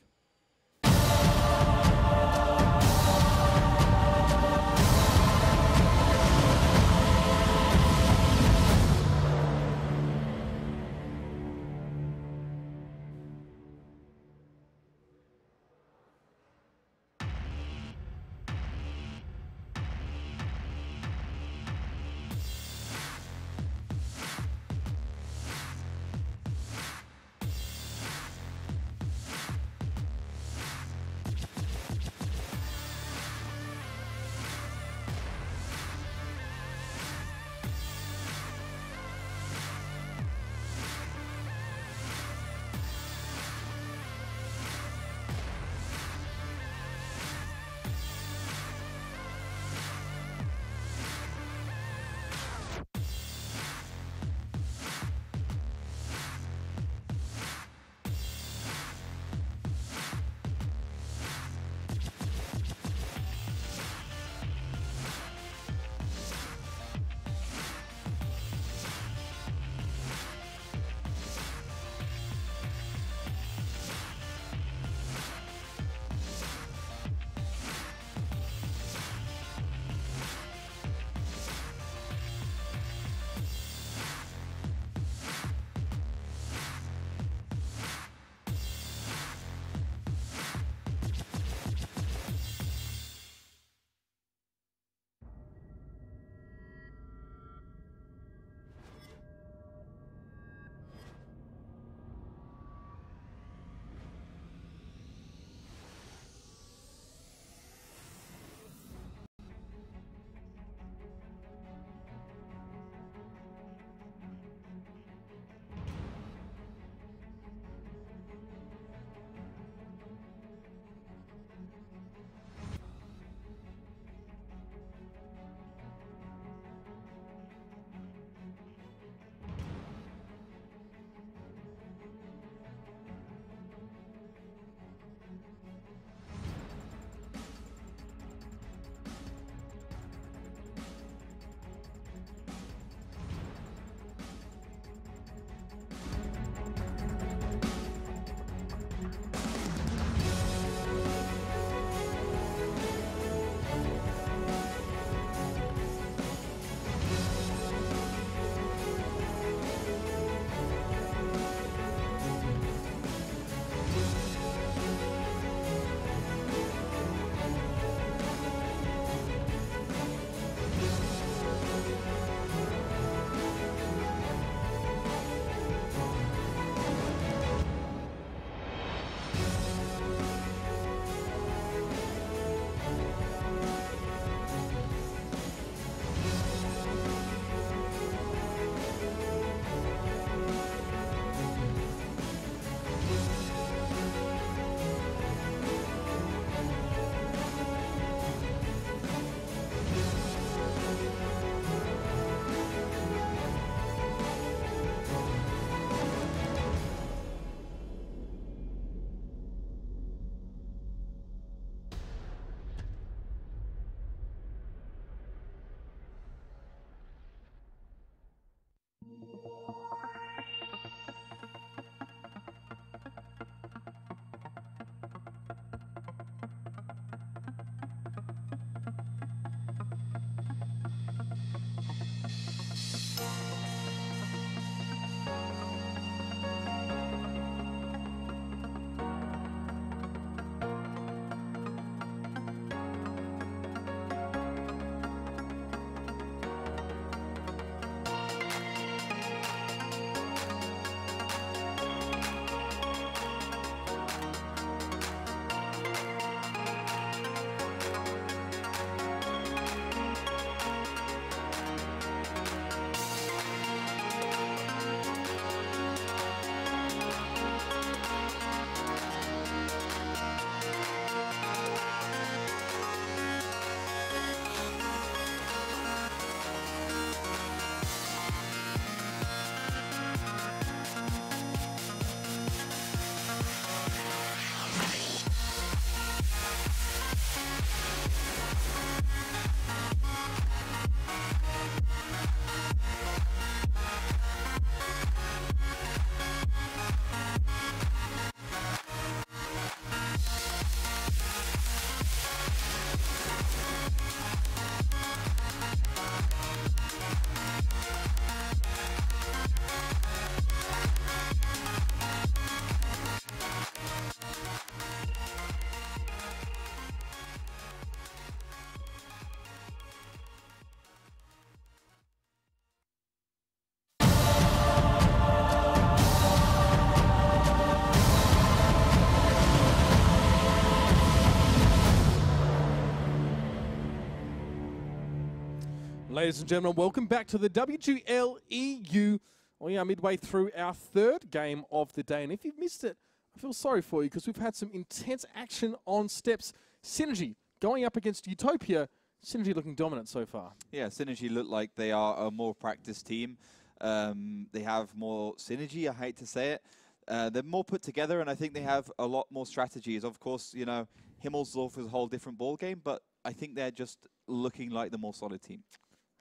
Ladies and gentlemen, welcome back to the WGL-EU. We are midway through our third game of the day, and if you've missed it, I feel sorry for you because we've had some intense action on steps. Synergy going up against UTOPIA. Synergy looking dominant so far. Yeah, Synergy look like they are a more practiced team. They have more synergy, I hate to say it. They're more put together, and I think they have a lot more strategies. Of course, you know, Himmelsdorf is a whole different ball game, but I think they're just looking like the more solid team.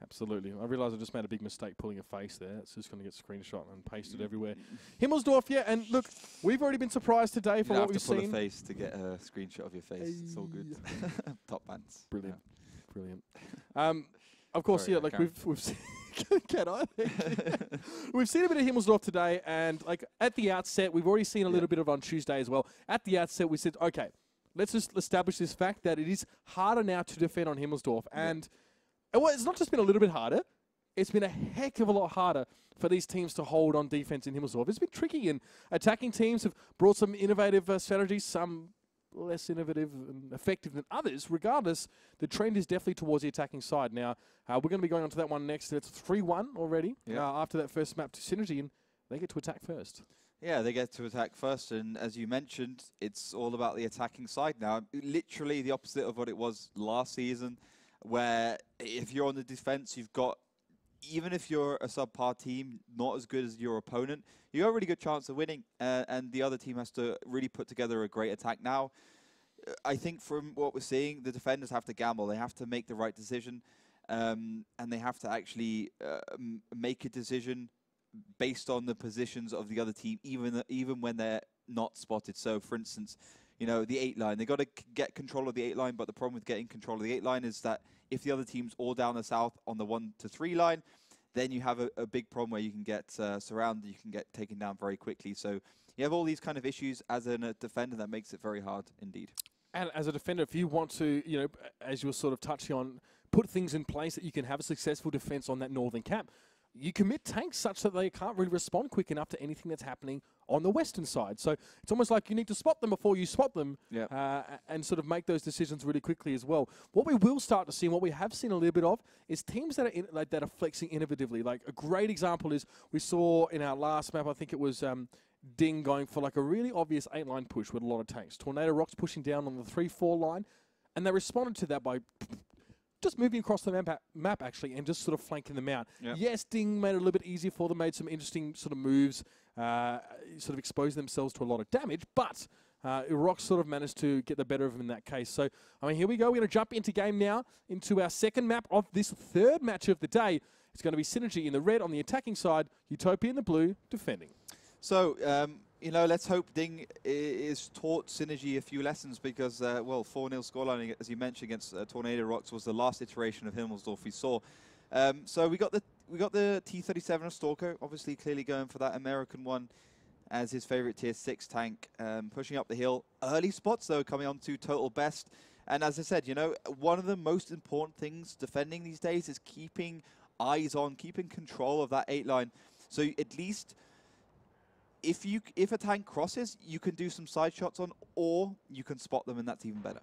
Absolutely. I realise I just made a big mistake pulling a face there. It's just going to get screenshot and pasted everywhere. Himmelsdorf, yeah, and look, we've already been surprised today for what we've seen. You have to pull a face to get a screenshot of your face. It's all good. Top bands. Brilliant. Yeah. Brilliant. Of course, sorry, yeah, like we've seen we've seen a bit of Himmelsdorf today, and like at the outset, we've already seen a little bit of it on Tuesday as well. At the outset, we said, okay, let's just establish this fact that it is harder now to defend on Himmelsdorf, and well, it's not just been a little bit harder. It's been a heck of a lot harder for these teams to hold on defense in Himmelsdorf. It's been tricky, and attacking teams have brought some innovative strategies, some less innovative and effective than others. Regardless, the trend is definitely towards the attacking side. Now, we're going to be going on to that one next. It's 3-1 already after that first map to Synergy, and they get to attack first. Yeah, they get to attack first, and as you mentioned, it's all about the attacking side now. Literally the opposite of what it was last season, where if you're on the defense, you've got, even if you're a subpar team, not as good as your opponent, you got a really good chance of winning, and the other team has to really put together a great attack. Now, I think from what we're seeing, the defenders have to gamble. They have to make the right decision, and they have to actually make a decision based on the positions of the other team, even when they're not spotted. So, for instance, you know, the 8 line, they got to get control of the 8 line, but the problem with getting control of the 8 line is that if the other team's all down the south on the 1 to 3 line, then you have a big problem where you can get surrounded, you can get taken down very quickly. So you have all these kind of issues as a defender that makes it very hard indeed. And as a defender, if you want to, you know, as you were sort of touching on, put things in place that you can have a successful defense on that northern cap, you commit tanks such that they can't really respond quick enough to anything that's happening on the western side. So it's almost like you need to spot them before you spot them, and sort of make those decisions really quickly as well. What we will start to see, and what we have seen a little bit of, is teams that are that are flexing innovatively. Like a great example is we saw in our last map, I think it was Ding going for like a really obvious 8-line push with a lot of tanks. Tornado Rocks pushing down on the 3-4 line, and they responded to that by just moving across the map actually, and just sort of flanking them out. Yep. Yes, Ding made it a little bit easier for them, made some interesting sort of moves, sort of exposed themselves to a lot of damage, but Rock sort of managed to get the better of them in that case. So, I mean, here we go. We're going to jump into game now, into our second map of this third match of the day. It's going to be Synergy in the red on the attacking side, UTOPIA in the blue defending. So, you know, let's hope Ding is taught Synergy a few lessons because, well, 4-0 scoreline, as you mentioned, against Tornado Rocks was the last iteration of Himmelsdorf we saw. So we got the T-37 of Stalker, obviously clearly going for that American one as his favorite tier 6 tank, pushing up the hill. Early spots, though, coming on to total best. And as I said, you know, one of the most important things defending these days is keeping eyes on, keeping control of that 8 line. So at least if a tank crosses, you can do some side shots on, or you can spot them, and that's even better.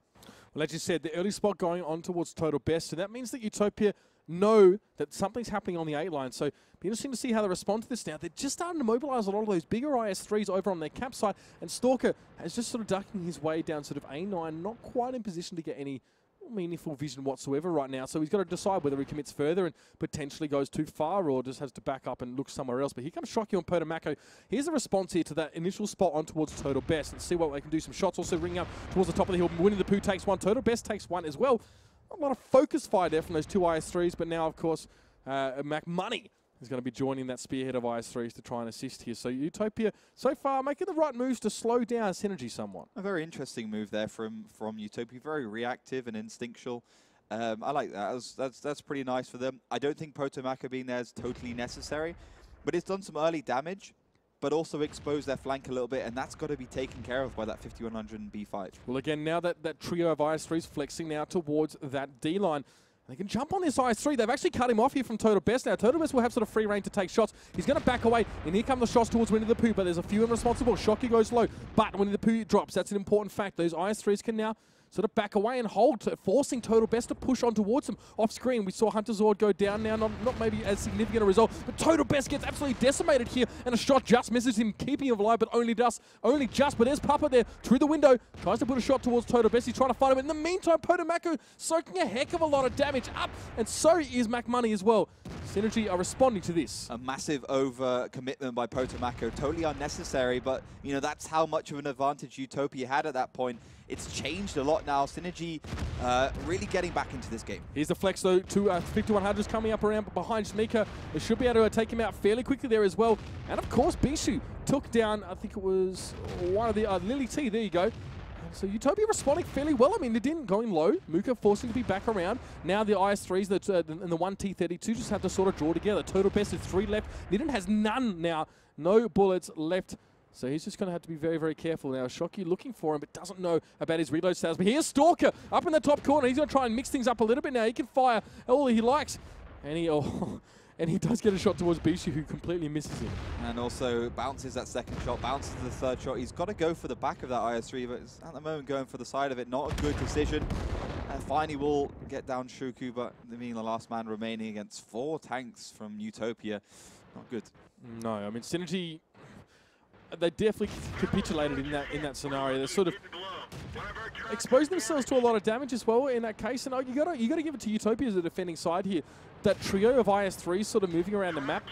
Well, as you said, the early spot going on towards total best, and that means that UTOPIA know that something's happening on the 8 line. So it'll be interesting to see how they respond to this now. They're just starting to mobilize a lot of those bigger IS-3s over on their cap side, and Stalker is just sort of ducking his way down sort of A9, not quite in position to get any meaningful vision whatsoever right now. So he's got to decide whether he commits further and potentially goes too far or just has to back up and look somewhere else. But here comes Shocky on Potomako. Here's a response here to that initial spot on towards Total Best. Let's see what they can do. Some shots also ringing up towards the top of the hill. Winnie the Pooh takes one. Total Best takes one as well. A lot of focus fire there from those two IS-3s, but now, of course, Mac Money is going to be joining that spearhead of IS-3s to try and assist here. So UTOPIA, so far, making the right moves to slow down Synergy somewhat. A very interesting move there from UTOPIA. Very reactive and instinctual. I like that. That's pretty nice for them. I don't think Potomako being there is totally necessary, but it's done some early damage, but also exposed their flank a little bit, and that's got to be taken care of by that 5100 and B5. Well, again, now that trio of IS-3s flexing now towards that D-line. They can jump on this IS-3. They've actually cut him off here from Total Best. Now, Total Best will have sort of free reign to take shots. He's going to back away, and here come the shots towards Winnie the Pooh, but there's a few irresponsible. Shocky goes low, but Winnie the Pooh drops. That's an important fact. Those IS-3s can now sort of back away and hold, forcing Total Best to push on towards him. Off screen, we saw Hunter Zord go down now, not maybe as significant a result, but Total Best gets absolutely decimated here, and a shot just misses him, keeping him alive, but only just. But there's Papa there, through the window, tries to put a shot towards Total Best. He's trying to find him. In the meantime, Potomako soaking a heck of a lot of damage up, and so is Mac Money as well. Synergy are responding to this. A massive over-commitment by Potomako, totally unnecessary, but you know that's how much of an advantage Utopia had at that point. It's changed a lot now. Synergy really getting back into this game. Here's the flex though, two 5100s coming up around behind Shmika. They should be able to take him out fairly quickly there as well. And of course, Bishu took down, I think it was one of the Lily T, there you go. So Utopia responding fairly well. I mean, they didn't go in low. Muka forcing to be back around. Now the IS-3s and the 1T32 just have to sort of draw together. Total Best is 3 left. Nidin has none now. No bullets left. So he's just going to have to be very, very careful now. Shocky looking for him, but doesn't know about his reload status. But here's Stalker up in the top corner. He's going to try and mix things up a little bit now. He can fire all he likes. And he does get a shot towards Bishu, who completely misses him. And also bounces that second shot, bounces the third shot. He's got to go for the back of that IS-3, but it's at the moment going for the side of it. Not a good decision. And finally will get down Shuku, but being the last man remaining against 4 tanks from Utopia. Not good. No, I mean, Synergy, they definitely capitulated in that scenario. They sort of exposed themselves to a lot of damage as well in that case. And you got to give it to Utopia as a defending side here. That trio of IS-3s sort of moving around the map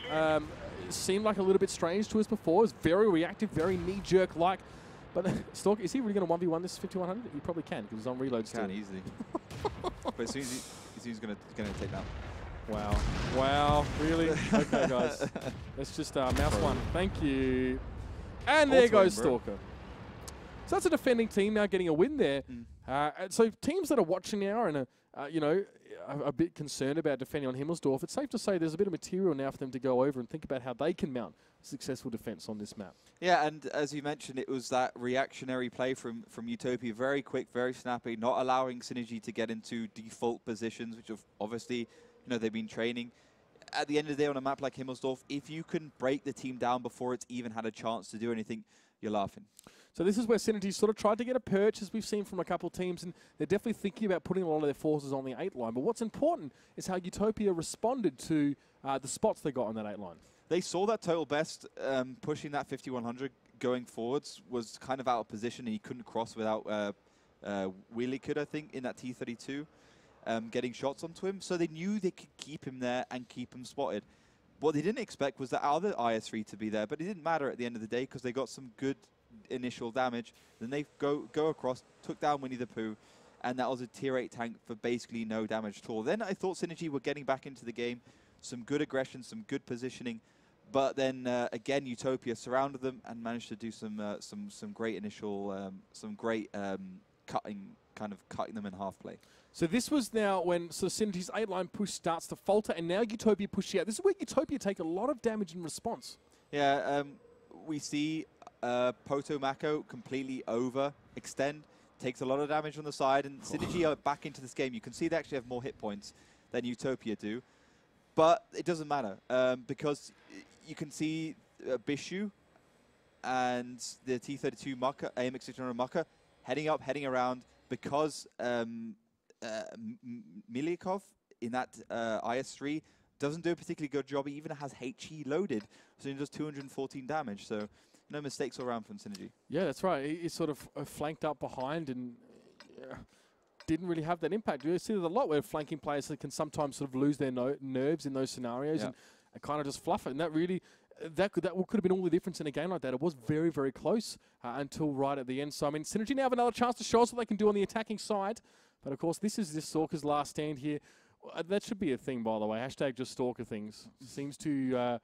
seemed like a little bit strange to us before. It was very reactive, very knee-jerk-like. But Stalker, is he really going to 1v1 this 5100? He probably can, because he's on reload still. Can easily. But as soon as he's going to take down. Wow. Wow, really? Okay, guys. Let's just mouse one. Thank you. And there goes Stalker. So that's a defending team now getting a win there. So teams that are watching now and are a bit concerned about defending on Himmelsdorf, it's safe to say there's a bit of material now for them to go over and think about how they can mount successful defense on this map. Yeah, and as you mentioned, it was that reactionary play from Utopia, very quick, very snappy, not allowing Synergy to get into default positions, which have obviously, they've been training. At the end of the day, on a map like Himmelsdorf, if you can break the team down before it's even had a chance to do anything, you're laughing. So this is where Synergy sort of tried to get a perch, as we've seen from a couple of teams, and they're definitely thinking about putting a lot of their forces on the 8 line. But what's important is how Utopia responded to the spots they got on that 8 line. They saw that Total Best pushing that 5100 going forwards was kind of out of position, and he couldn't cross without Wheelie could, I think, in that T32, getting shots onto him. So they knew they could keep him there and keep him spotted. What they didn't expect was that other IS-3 to be there, but it didn't matter at the end of the day because they got some good initial damage. Then they go across, took down Winnie the Pooh, and that was a tier 8 tank for basically no damage at all. Then I thought Synergy were getting back into the game, some good aggression, some good positioning, but then again Utopia surrounded them and managed to do some great initial, cutting them in half play. So this was now when Synergy's 8 line push starts to falter, and now Utopia push out. This is where Utopia take a lot of damage in response. Yeah, we see Potomako completely overextend, takes a lot of damage on the side, and Synergy are back into this game. You can see they actually have more hit points than Utopia do, but it doesn't matter because you can see Bishu and the T32 Mucker, AMX600 Mucker, heading up, heading around, because Milikov in that IS-3 doesn't do a particularly good job. He even has HE loaded, so he does 214 damage. So no mistakes all around from Synergy. Yeah, that's right. He's sort of flanked up behind and didn't really have that impact. You see there's a lot where flanking players can sometimes sort of lose their nerves in those scenarios and kind of just fluff it. And that really, that could have been all the difference in a game like that. It was very, very close until right at the end. So, I mean, Synergy now have another chance to show us what they can do on the attacking side. But, of course, this is this Stalker's last stand here. That should be a thing, by the way. Hashtag just Stalker things. Seems to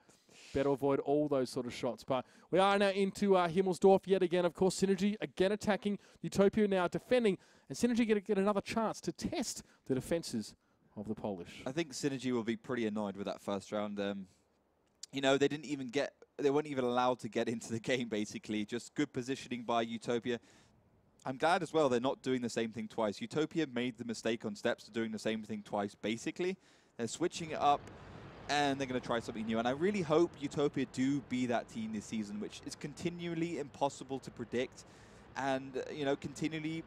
better avoid all those sort of shots. But we are now into Himmelsdorf yet again. Of course, Synergy again attacking. Utopia now defending. And Synergy get another chance to test the defenses of the Polish. I think Synergy will be pretty annoyed with that first round. They didn't even they weren't even allowed to get into the game, basically. Just good positioning by Utopia. I'm glad as well they're not doing the same thing twice. Utopia made the mistake on steps of doing the same thing twice, basically. They're switching it up, and they're going to try something new. And I really hope Utopia do be that team this season, which is continually impossible to predict. And, continually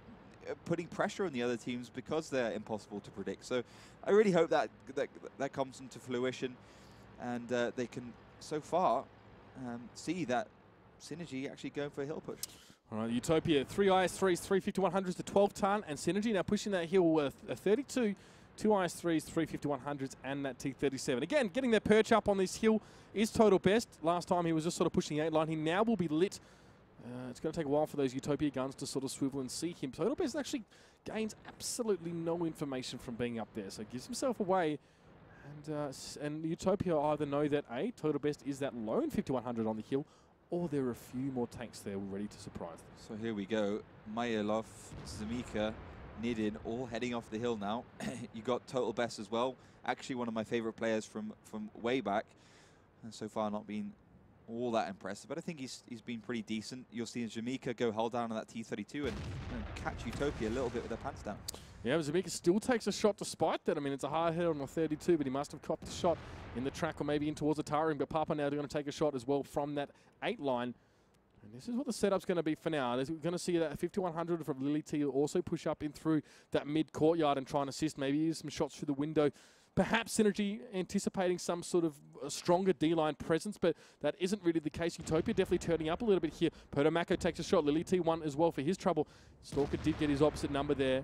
putting pressure on the other teams because they're impossible to predict. So I really hope that comes into fruition, and they can so far see that Synergy actually going for a hill push. All right, Utopia, 3 IS3s, 350-100s to 12-ton, and Synergy now pushing that hill with a 32, 2 IS3s, 350-100s, and that T37. Again, getting their perch up on this hill is Total Best. Last time he was just sort of pushing the 8 line. He now will be lit. It's going to take a while for those Utopia guns to sort of swivel and see him. Total Best actually gains absolutely no information from being up there, so gives himself away. And Utopia either know that A, Total Best is that lone 5100 on the hill, or there are a few more tanks there ready to surprise them. So here we go. Mayelov, Zamika, Nidin, all heading off the hill now. You got Total Best as well. Actually, one of my favorite players from way back, and so far not been all that impressive. But I think he's been pretty decent. You'll see Zamika go hold down on that T32 and catch Utopia a little bit with their pants down. Yeah, Zamika still takes a shot despite that. I mean, it's a hard hit on the 32, but he must have copped a shot in the track or maybe in towards the tar ring. But Papa now going to take a shot as well from that 8 line. And this is what the setup's going to be for now. We're going to see that 5100 from Lily T also push up in through that mid courtyard and try and assist. Maybe use some shots through the window. Perhaps Synergy anticipating some sort of stronger D-line presence, but that isn't really the case. Utopia definitely turning up a little bit here. Potomako takes a shot. Lily T1 as well for his trouble. Stalker did get his opposite number there.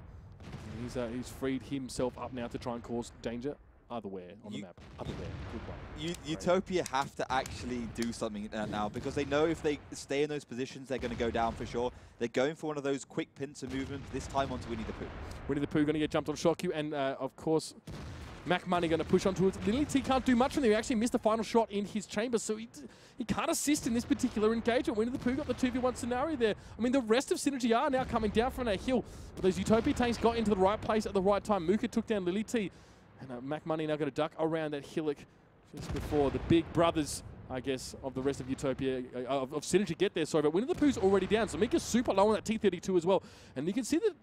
He's freed himself up now to try and cause danger otherwhere on the map. Otherwhere. Good one. Utopia have to actually do something now, because they know if they stay in those positions, they're going to go down for sure. They're going for one of those quick pincer movements, this time onto Winnie the Pooh. Winnie the Pooh going to get jumped on Shockyu, and of course, Mac Money going to push on towards Lily T. Can't do much from there. He actually missed the final shot in his chamber, so he can't assist in this particular engagement. Winnie the Pooh got the 2v1 scenario there. I mean, the rest of Synergy are now coming down from that hill, but those Utopia tanks got into the right place at the right time. Mooka took down Lily T, and Mac Money now going to duck around that hillock just before the big brothers, I guess, of the rest of Utopia, of Synergy get there. Sorry, but Winnie the Pooh's already down, so Mika's super low on that T32 as well. And you can see that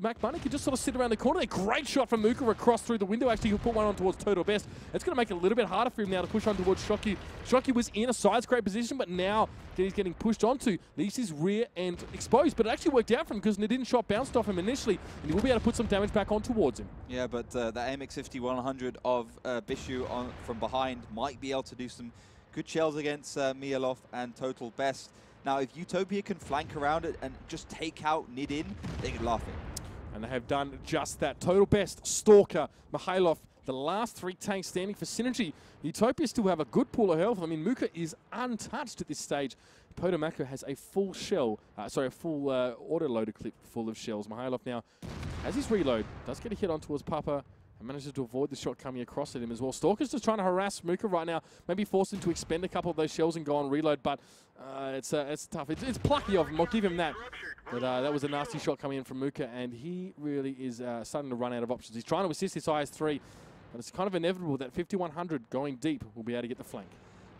Mac Money can just sort of sit around the corner. A great shot from Mooka across through the window. Actually, he'll put one on towards Total Best. It's going to make it a little bit harder for him now to push on towards Shockyu. Shockyu was in a side scrape position, but now he's getting pushed onto. Leaves his rear end exposed, but it actually worked out for him because Nadine shot bounced off him initially, and he will be able to put some damage back on towards him. Yeah, but the AMX 5100 of Bishu from behind might be able to do some good shells against Mayelov and Total Best. Now, if Utopia can flank around it and just take out Nidin, they can laugh it. And they have done just that. Total Best, Stalker, Mikhailov, the last 3 tanks standing for Synergy. Utopia still have a good pool of health. I mean, Mooka is untouched at this stage. Potomako has a full shell, a full auto-loader clip full of shells. Mikhailov now, as his reload, does get a hit on towards Papa and manages to avoid the shot coming across at him as well. Stalker's just trying to harass Mooka right now. Maybe force him to expend a couple of those shells and go on reload, but it's tough. It's plucky of him, I'll give him that. But that was a nasty shot coming in from Mooka, and he really is starting to run out of options. He's trying to assist this IS-3, but it's kind of inevitable that 5100 going deep will be able to get the flank.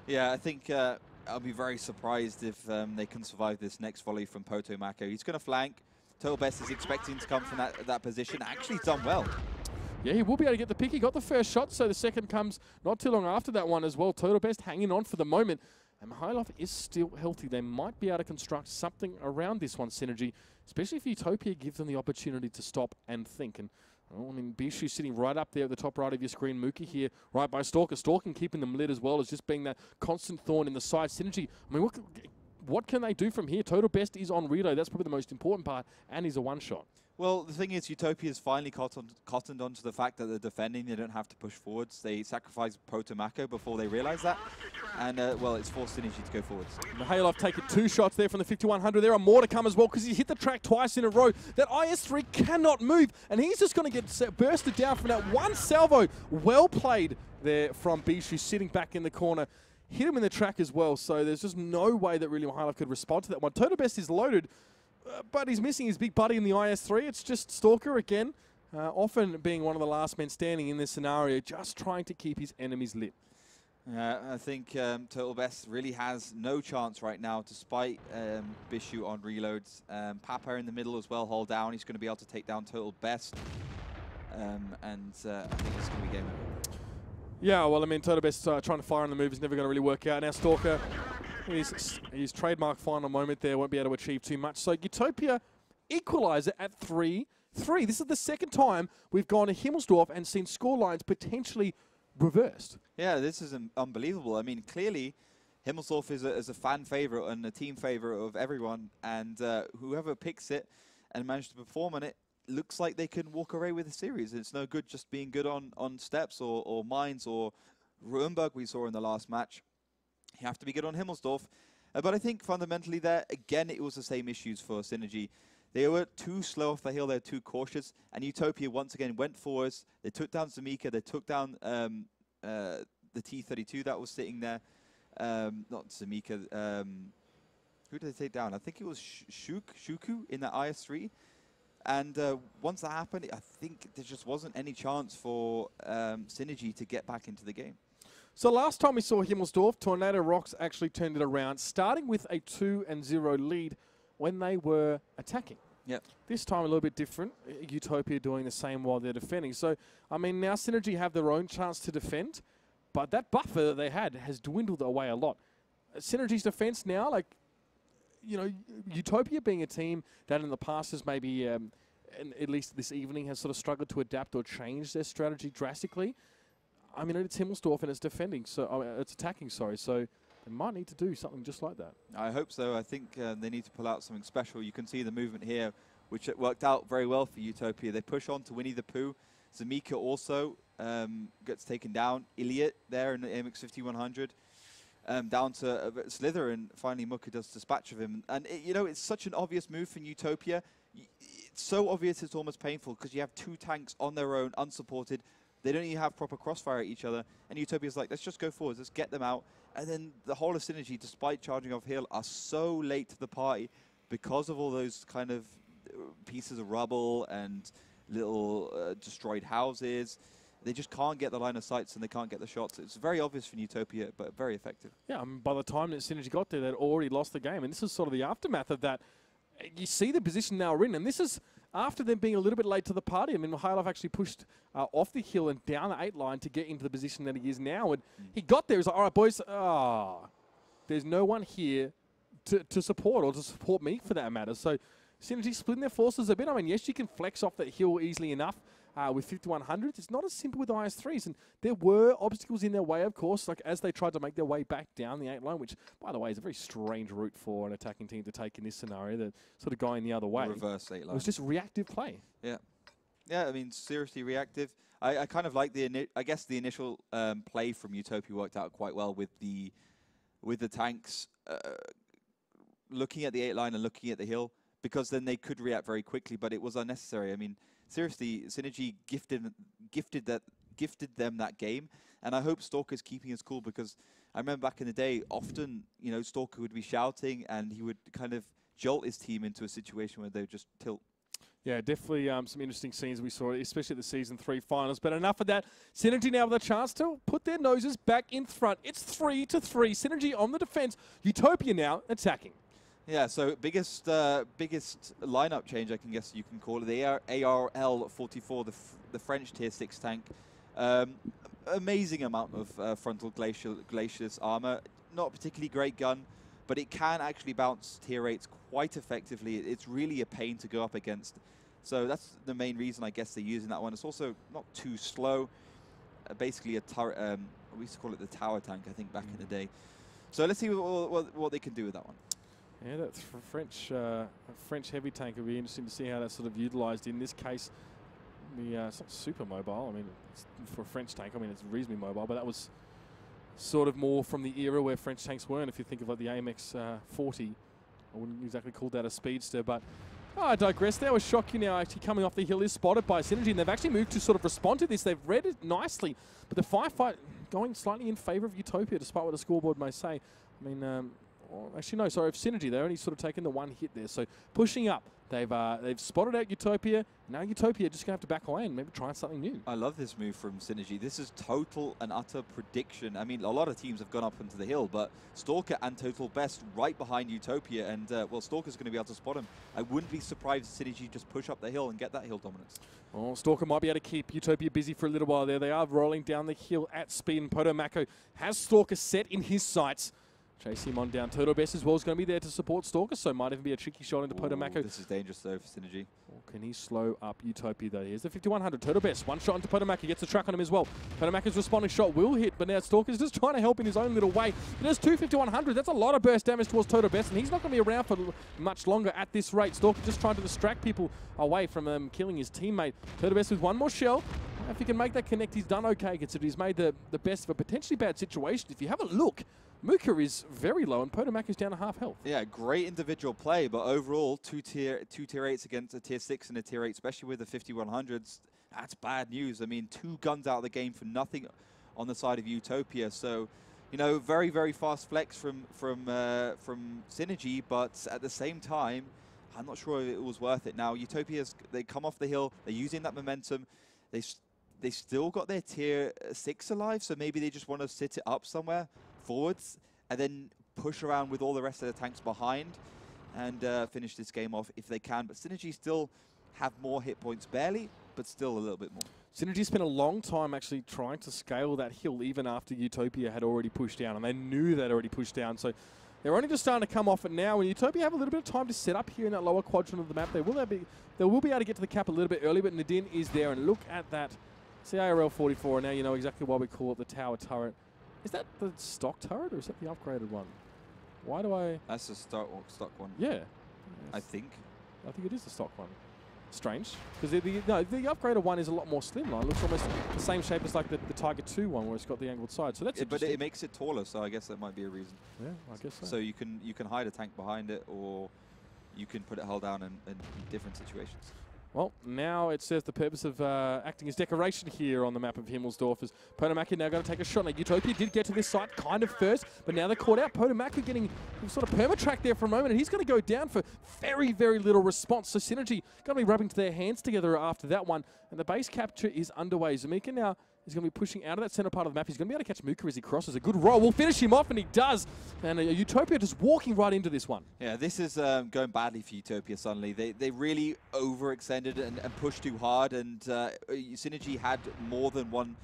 Yeah, I think I'll be very surprised if they can survive this next volley from Potomako. He's going to flank. Total Best is expecting to come from that position. Actually, he's done well. Yeah, he will be able to get the pick. He got the first shot, so the second comes not too long after that one as well. Total Best hanging on for the moment. And Mikhailov is still healthy. They might be able to construct something around this one, Synergy, especially if Utopia gives them the opportunity to stop and think. And I mean, Bishu sitting right up there at the top right of your screen. Mooka here, right by Stalker. Stalker keeping them lit as well as just being that constant thorn in the side. Synergy, I mean, what can they do from here? Total Best is on reload. That's probably the most important part, and he's a one-shot. Well, the thing is, Utopia's finally cottoned onto the fact that they're defending. They don't have to push forwards. They sacrificed Potomako before they realized that. And, well, it's forced Synergy to go forwards. Mikhailov taking 2 shots there from the 5100. There are more to come as well because he hit the track twice in a row. That IS-3 cannot move, and he's just going to get bursted down from that one salvo. Well played there from Bishu, sitting back in the corner. Hit him in the track as well, so there's just no way that really Mikhailov could respond to that one. Total Best is loaded, but he's missing his big buddy in the IS-3. It's just Stalker again, often being one of the last men standing in this scenario, just trying to keep his enemies lit. I think Total Best really has no chance right now, despite Bishu on reloads. Papa in the middle as well, hold down. He's going to be able to take down Total Best, and I think it's going to be game over. Yeah, well, I mean, Total Best trying to fire on the move is never going to really work out. Now Stalker, his trademark final moment there, won't be able to achieve too much. So Utopia equaliser at 3-3. This is the second time we've gone to Himmelsdorf and seen scorelines potentially reversed. Yeah, this is unbelievable. I mean, clearly, Himmelsdorf is a fan favourite and a team favourite of everyone, and whoever picks it and manages to perform on it looks like they can walk away with the series. It's no good just being good on steps or mines or Ruhenberg we saw in the last match. You have to be good on Himmelsdorf. But I think fundamentally there, again, it was the same issues for Synergy. They were too slow off the hill, they were too cautious, and Utopia once again went forwards. They took down Zamika, they took down the T-32 that was sitting there. Not Zamika, who did they take down? I think it was Shuku in the IS-3. And once that happened, I think there just wasn't any chance for Synergy to get back into the game. So last time we saw Himmelsdorf, Tornado Rocks actually turned it around, starting with a 2-0 lead when they were attacking. Yep. This time a little bit different. Utopia doing the same while they're defending. So, I mean, now Synergy have their own chance to defend, but that buffer that they had has dwindled away a lot. Synergy's defense now, like, you know, Utopia being a team that in the past has maybe, and at least this evening, has sort of struggled to adapt or change their strategy drastically. I mean, it's Himmelsdorf and it's defending, so it's attacking, sorry. So they might need to do something just like that. I hope so. I think they need to pull out something special. You can see the movement here, which it worked out very well for Utopia. They push on to Winnie the Pooh. Zamika also gets taken down. Iliot there in the AMX 5100. Down to Slither, and finally Muka does dispatch of him. And, you know, it's such an obvious move from Utopia. It's so obvious it's almost painful because you have two tanks on their own, unsupported. They don't even have proper crossfire at each other. And Utopia's like, let's just go forward, let's get them out. And then the whole of Synergy, despite charging off hill, are so late to the party because of all those kind of pieces of rubble and little destroyed houses. They just can't get the line of sights and they can't get the shots. It's very obvious from Utopia, but very effective. Yeah, by the time that Synergy got there, they'd already lost the game. And this is sort of the aftermath of that. You see the position now we're in, and this is after them being a little bit late to the party. I mean, Mikhailov actually pushed off the hill and down the 8 line to get into the position that he is now. And he got there. He was like, all right, boys, there's no one here to support or to support me for that matter. So Synergy splitting their forces a bit. I mean, yes, you can flex off that hill easily enough. With 5100s, it's not as simple with IS-3s, and there were obstacles in their way, of course, like as they tried to make their way back down the 8 line, which, by the way, is a very strange route for an attacking team to take in this scenario. They're sort of going the other way. Reverse 8 line. It was just reactive play. Yeah, yeah. I mean, seriously reactive. I kind of like I guess the initial play from Utopia worked out quite well with the tanks looking at the 8 line and looking at the hill, because then they could react very quickly, but it was unnecessary. I mean, seriously, Synergy gifted them that game, and I hope Stalker's keeping his cool, because I remember back in the day, often, you know, Stalker would be shouting and he would kind of jolt his team into a situation where they would just tilt. Yeah, definitely some interesting scenes we saw, especially at the Season 3 finals. But enough of that. Synergy now with a chance to put their noses back in front. It's 3-3. Synergy on the defense. Utopia now attacking. Yeah, so biggest lineup change, I can guess you can call it, the ARL-44, the French Tier 6 tank. Amazing amount of frontal glacius armor. Not a particularly great gun, but it can actually bounce tier 8s quite effectively. It's really a pain to go up against. So that's the main reason I guess they're using that one. It's also not too slow. Basically a turret, we used to call it the tower tank, I think, back in the day. So let's see what they can do with that one. Yeah, that French heavy tank would be interesting to see how that's sort of utilised. In this case, it's not super mobile. I mean, it's for a French tank, I mean, it's reasonably mobile, but that was sort of more from the era where French tanks weren't. If you think of like the AMX 40, I wouldn't exactly call that a speedster, but I digress. There was Shocky now actually coming off the hill, is spotted by Synergy, and they've actually moved to sort of respond to this. They've read it nicely, but the firefight going slightly in favour of Utopia, despite what the scoreboard may say. I mean, actually, no, sorry, of Synergy. They're only sort of taken the one hit there. So pushing up. They've spotted out Utopia. Now Utopia just going to have to back away and maybe try something new. I love this move from Synergy. This is total and utter prediction. I mean, a lot of teams have gone up into the hill, but Stalker and Total Best right behind Utopia. And, well, Stalker's going to be able to spot him. I wouldn't be surprised if Synergy just push up the hill and get that hill dominance. Well, Stalker might be able to keep Utopia busy for a little while there. They are rolling down the hill at speed, and Potomako has Stalker set in his sights. Chase him on down. Turtle Best as well is going to be there to support Stalker, so might even be a tricky shot into Potomaco. This is dangerous though for Synergy. Or can he slow up Utopia though? Here's the 5100. Turtle Best, one shot into Potomaco, gets a track on him as well. Potomaco's responding shot will hit, but now Stalker's just trying to help in his own little way. But there's two 5100. That's a lot of burst damage towards Turtle Best, and he's not going to be around for much longer at this rate. Stalker just trying to distract people away from killing his teammate. Turtle Best with one more shell. If he can make that connect, he's done okay. Considering he's made the best of a potentially bad situation. If you have a look, Mooka is very low and Potomac is down to half health. Yeah, great individual play, but overall, two tier 8s against a tier 6 and a tier 8, especially with the 5100s, that's bad news. I mean, 2 guns out of the game for nothing on the side of Utopia. So, you know, very, very fast flex from Synergy, but at the same time, I'm not sure if it was worth it. Now, Utopia's, they come off the hill, they're using that momentum, they still got their tier 6 alive, so maybe they just want to sit it up somewhere forwards and then push around with all the rest of the tanks behind and finish this game off if they can. But Synergy still have more hit points, barely, but still a little bit more. Synergy spent a long time actually trying to scale that hill even after Utopia had already pushed down, and they knew they'd already pushed down. So they're only just starting to come off it now, and Utopia have a little bit of time to set up here in that lower quadrant of the map. They will be able to get to the cap a little bit early, but Nadine is there, and look at that. CIRL 44, now you know exactly why we call it the tower turret. Is that the stock turret, or is that the upgraded one? Why do I... That's the stock one. Yeah. I think it is the stock one. Strange, because the upgraded one is a lot more slimline. It looks almost the same shape as like the Tiger 2 one, where it's got the angled side. So that's but it makes it taller, so I guess that might be a reason. Yeah, I guess so. So you can hide a tank behind it, or you can put it hull down in different situations. Well, now it serves the purpose of acting as decoration here on the map of Himmelsdorf, as Potomac now going to take a shot. Now, Utopia did get to this site kind of first, but now they're caught out. Potomac getting sort of perma-tracked there for a moment, and he's going to go down for very, very little response. So Synergy going to be rubbing their hands together after that one, and the base capture is underway. Zamika now is going to be pushing out of that center part of the map. He's going to be able to catch Mooka as he crosses. A good roll will finish him off, and he does. And Utopia just walking right into this one. Yeah, this is going badly for Utopia suddenly. They really overextended and pushed too hard, and Synergy had more than one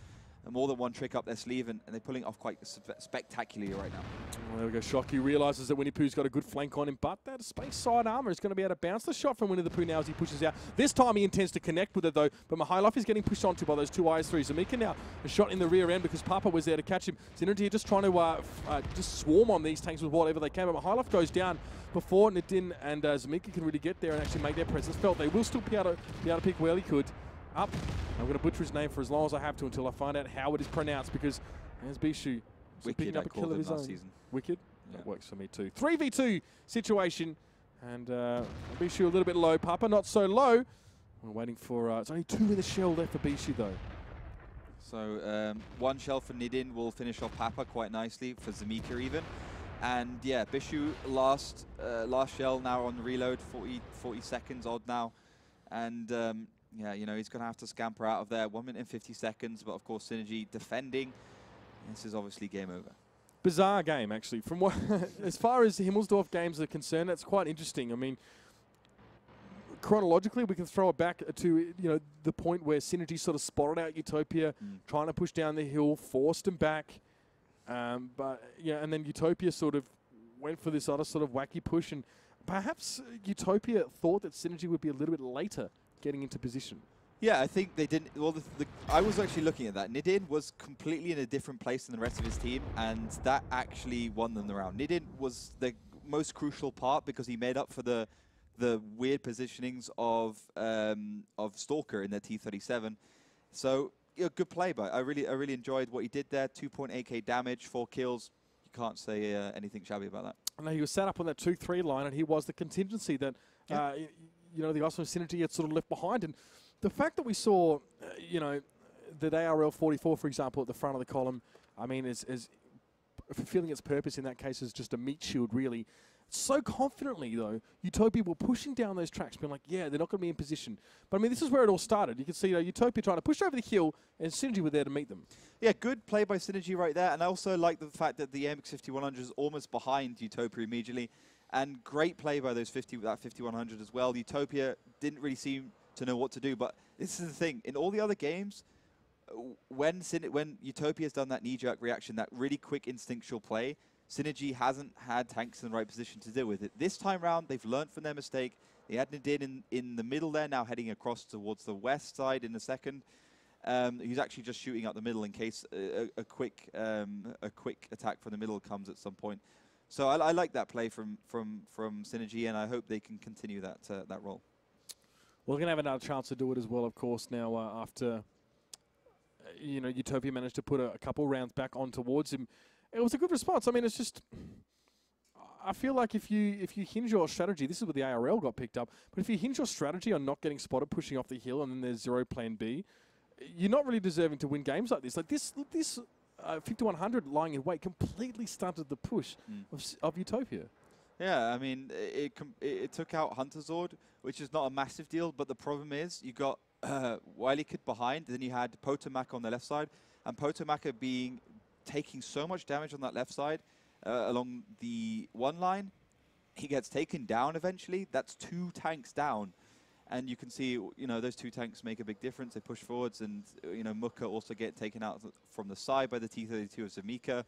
trick up their sleeve, and they're pulling it off quite spectacularly right now. Well, there we go. Shocky realizes that Winnie Pooh's got a good flank on him, but that space side armor is going to be able to bounce the shot from Winnie the Pooh now as he pushes out. This time he intends to connect with it though, but Mihailov is getting pushed onto by those two IS-3s. Zamika now a shot in the rear end because Papa was there to catch him. Synergy just trying to just swarm on these tanks with whatever they can, but Mihailov goes down before Nadine and Zamika can really get there and actually make their presence felt. They will still be able to pick where he could. Up. I'm going to butcher his name for as long as I have to until I find out how it is pronounced, because there's Bishu picking up a kill of his own. Season. Wicked? Yeah. That works for me too. 3v2 situation, and Bishu a little bit low. Papa not so low. We're waiting for... it's only 2 in the shell left for Bishu though. So 1 shell for Nidin will finish off Papa quite nicely, for Zamika even. And yeah, Bishu last shell now on reload, 40 seconds odd now. And... yeah, you know, he's going to have to scamper out of there. 1 minute and 50 seconds, but of course, Synergy defending. This is obviously game over. Bizarre game, actually. From what, as far as Himmelsdorf games are concerned, that's quite interesting. I mean, chronologically, we can throw it back to the point where Synergy sort of spotted out Utopia, trying to push down the hill, forced them back. But yeah, and then Utopia sort of went for this other sort of wacky push, and perhaps Utopia thought that Synergy would be a little bit later getting into position. Yeah, I think they didn't. Well, I was actually looking at that. Nidin was completely in a different place than the rest of his team, and that actually won them the round. Nidin was the most crucial part because he made up for the weird positionings of Stalker in their T-37. So yeah, good play, but I really enjoyed what he did there. 2.8k damage, 4 kills. You can't say anything shabby about that. I know he was set up on that 2-3 line, and he was the contingency that. Yeah. The Osmo Synergy had sort of left behind. And the fact that we saw, that ARL 44, for example, at the front of the column, I mean, is fulfilling its purpose in that case as just a meat shield, really. So confidently, though, Utopia were pushing down those tracks, being like, yeah, they're not going to be in position. But, I mean, this is where it all started. You can see Utopia trying to push over the hill, and Synergy were there to meet them. Yeah, good play by Synergy right there. And I also like the fact that the AMX5100 is almost behind Utopia immediately. And great play by those that 5100 as well. Utopia didn't really seem to know what to do. But this is the thing. In all the other games, when Utopia's done that knee-jerk reaction, that really quick instinctual play, Synergy hasn't had tanks in the right position to deal with it. This time round, they've learned from their mistake. They had Nadine in the middle there, now heading across towards the west side in a second. He's actually just shooting out the middle in case a quick attack from the middle comes at some point. So I like that play from Synergy, and I hope they can continue that role. We're going to have another chance to do it as well, of course, now after UTOPIA managed to put a couple rounds back on towards him. It was a good response. I mean, it's just, I feel like if you hinge your strategy, this is where the ARL got picked up, but if you hinge your strategy on not getting spotted, pushing off the hill, and then there's zero plan B, you're not really deserving to win games like this. Like this 5100 lying in wait completely stunted the push of UTOPIA. Yeah, I mean, it took out Hunterzord, which is not a massive deal, but the problem is you got Wily Kid behind, then you had Potomac on the left side, and Potomac taking so much damage on that left side along the one line. He gets taken down eventually. That's 2 tanks down. And you can see, those 2 tanks make a big difference. They push forwards, and, Muka also get taken out from the side by the T-32 of Zamika.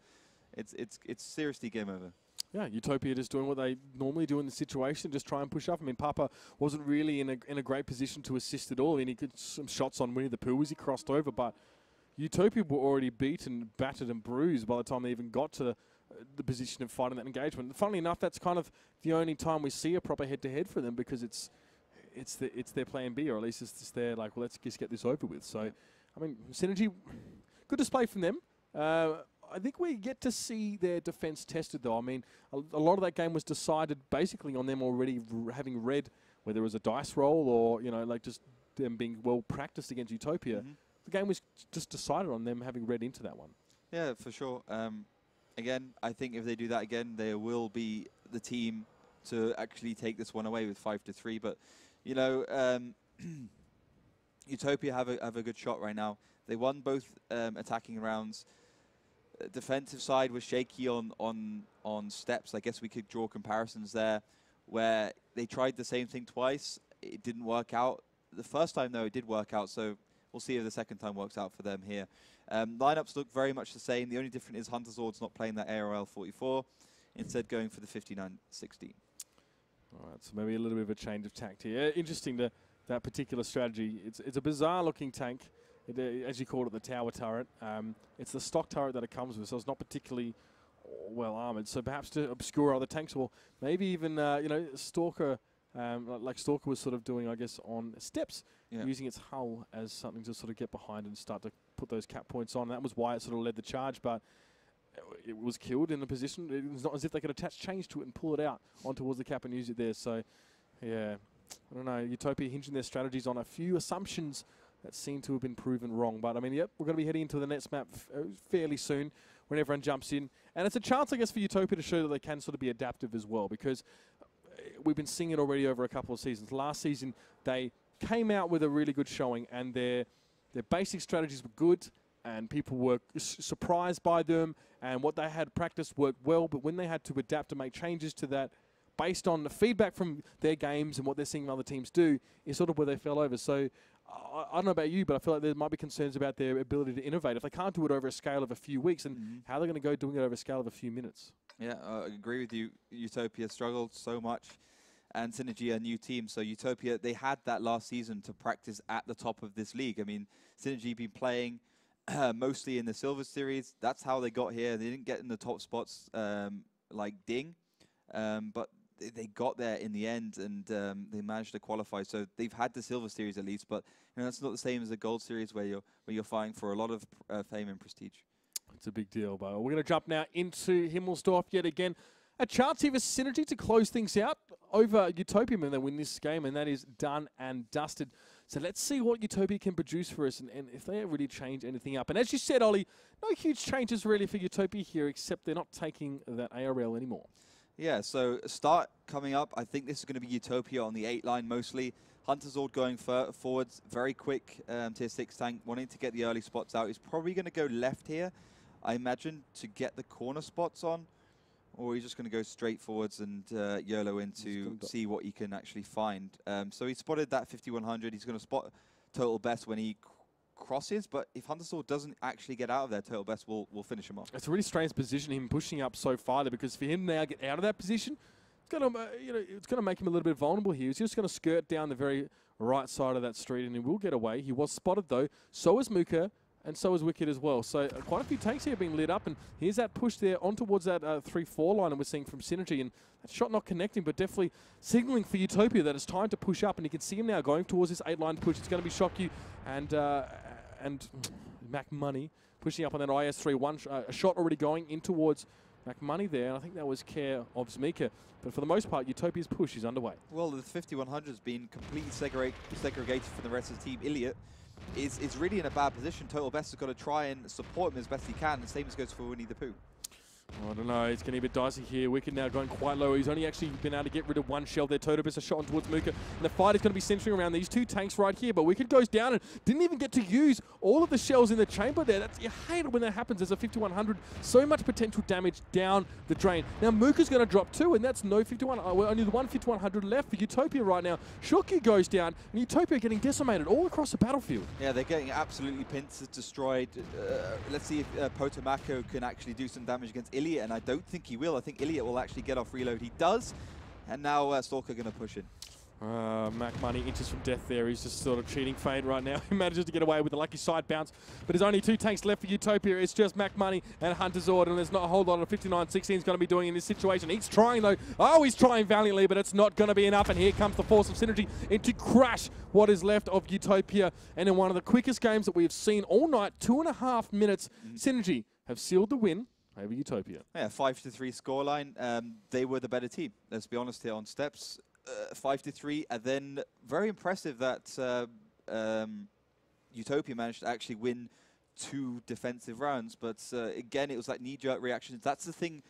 It's seriously game over. Yeah, UTOPIA just doing what they normally do in the situation, just try and push up. I mean, Papa wasn't really in a great position to assist at all. I mean, he could some shots on Winnie the Pooh as he crossed over, but UTOPIA were already beaten, battered and bruised by the time they even got to the position of fighting that engagement. And funnily enough, that's kind of the only time we see a proper head-to-head for them, because it's their plan B, or at least it's just their, like, well, let's just get this over with. So, I mean, Synergy, good display from them. I think we get to see their defense tested, though. I mean, a lot of that game was decided basically on them already having read whether it was a dice roll or, like just them being well practiced against UTOPIA. The game was just decided on them having read into that one. Yeah, for sure. Again, I think if they do that again, they will be the team to actually take this one away with 5-3. But, UTOPIA have a good shot right now. They won both attacking rounds. Defensive side was shaky on steps. I guess we could draw comparisons there, where they tried the same thing twice. It didn't work out. The first time, though, it did work out. So we'll see if the second time works out for them here. Lineups look very much the same. The only difference is Hunterzord's not playing that ARL 44, instead going for the 59-16. All right, so maybe a little bit of a change of tact here. Interesting, that particular strategy. It's a bizarre-looking tank. As you called it, the tower turret. It's the stock turret that it comes with, so it's not particularly well armored. So perhaps to obscure other tanks, or maybe even Stalker, like Stalker was sort of doing, I guess, on steps, using its hull as something to sort of get behind and start to put those cap points on. That was why it sort of led the charge, but it was killed in the position. It was not as if they could attach change to it and pull it out on towards the cap and use it there. So, yeah, I don't know. UTOPIA hinging their strategies on a few assumptions that seem to have been proven wrong. But, I mean, yep, we're going to be heading into the next map fairly soon when everyone jumps in. And it's a chance, I guess, for UTOPIA to show that they can sort of be adaptive as well, because we've been seeing it already over a couple of seasons. Last season, they came out with a really good showing, and their basic strategies were good, and people were surprised by them, and what they had practiced worked well. But when they had to adapt and make changes to that, based on the feedback from their games and what they're seeing other teams do, is sort of where they fell over. So I don't know about you, but I feel like there might be concerns about their ability to innovate. If they can't do it over a scale of a few weeks, and how they're going to go doing it over a scale of a few minutes. Yeah, I agree with you. UTOPIA struggled so much, and Synergy, a new team. So UTOPIA, they had that last season to practice at the top of this league. I mean, Synergy been playing mostly in the Silver Series. That's how they got here. They didn't get in the top spots like Ding, but they got there in the end, and they managed to qualify. So they've had the Silver Series at least, but that's not the same as the Gold Series where you're fighting for a lot of fame and prestige. It's a big deal, but we're going to jump now into Himmelsdorf yet again. A chance here for Synergy to close things out over UTOPIA when they win this game, and that is done and dusted. So let's see what UTOPIA can produce for us, and if they really change anything up. And as you said, Ollie, no huge changes really for UTOPIA here, except they're not taking that ARL anymore. Yeah, so start coming up. I think this is going to be UTOPIA on the 8 line mostly. Hunterzord going forwards, very quick tier 6 tank, wanting to get the early spots out. He's probably going to go left here, I imagine, to get the corner spots on. Or he's just going to go straight forwards and YOLO in to see what he can actually find. So he spotted that 5100. He's going to spot total best when he crosses, but if Himmelsdorf doesn't actually get out of there, Total Best will finish him off. It's a really strange position, him pushing up so far there, because for him now get out of that position, it's going to it's going to make him a little bit vulnerable here. He's just going to skirt down the very right side of that street, and he will get away. He was spotted though. So is Muka. And so is Wicked as well. So quite a few tanks here being lit up. And here's that push there on towards that 3-4 line, and we're seeing from Synergy. And that shot not connecting, but definitely signaling for Utopia that it's time to push up. And you can see him now going towards this 8-line push. It's going to be Shockyu and Mac Money pushing up on that IS-3. A shot already going in towards Mac Money there. And I think that was care of Zmika. But for the most part, Utopia's push is underway. Well, the 5100 has been completely segregated from the rest of the team. Iliot is really in a bad position. Total Best has got to try and support him as best he can. The same as goes for Winnie the Pooh. I don't know, it's getting a bit dicey here. Wicked now going quite low. He's only actually been able to get rid of one shell there. Total Best a shot on towards Muka. And the fight is going to be centering around these two tanks right here. But Wicked goes down and didn't even get to use all of the shells in the chamber there. You hate it when that happens. There's a 5100. So much potential damage down the drain. Now Muka's going to drop too, and that's no 51. Only the one 5100 left for Utopia right now. Shockyu goes down, and Utopia getting decimated all across the battlefield. Yeah, they're getting absolutely pinched, destroyed. Let's see if Potomako can actually do some damage against Iliot, and I don't think he will. I think Iliot will actually get off reload. He does, and now Stalker going to push in. Mac Money inches from death there. He's just sort of cheating fade right now. He manages to get away with a lucky side bounce, but there's only two tanks left for Utopia. It's just Mac Money and Hunter Zord, and there's not a whole lot of 59-16 is going to be doing in this situation. He's trying though. Oh, he's trying valiantly, but it's not going to be enough, and here comes the force of Synergy in to crash what is left of Utopia. And in one of the quickest games that we have seen all night, 2.5 minutes, Synergy have sealed the win over Utopia. Yeah, 5-3 scoreline. They were the better team. Let's be honest here on steps. 5-3, and then very impressive that Utopia managed to actually win 2 defensive rounds. But again, it was like knee-jerk reactions. That's the thing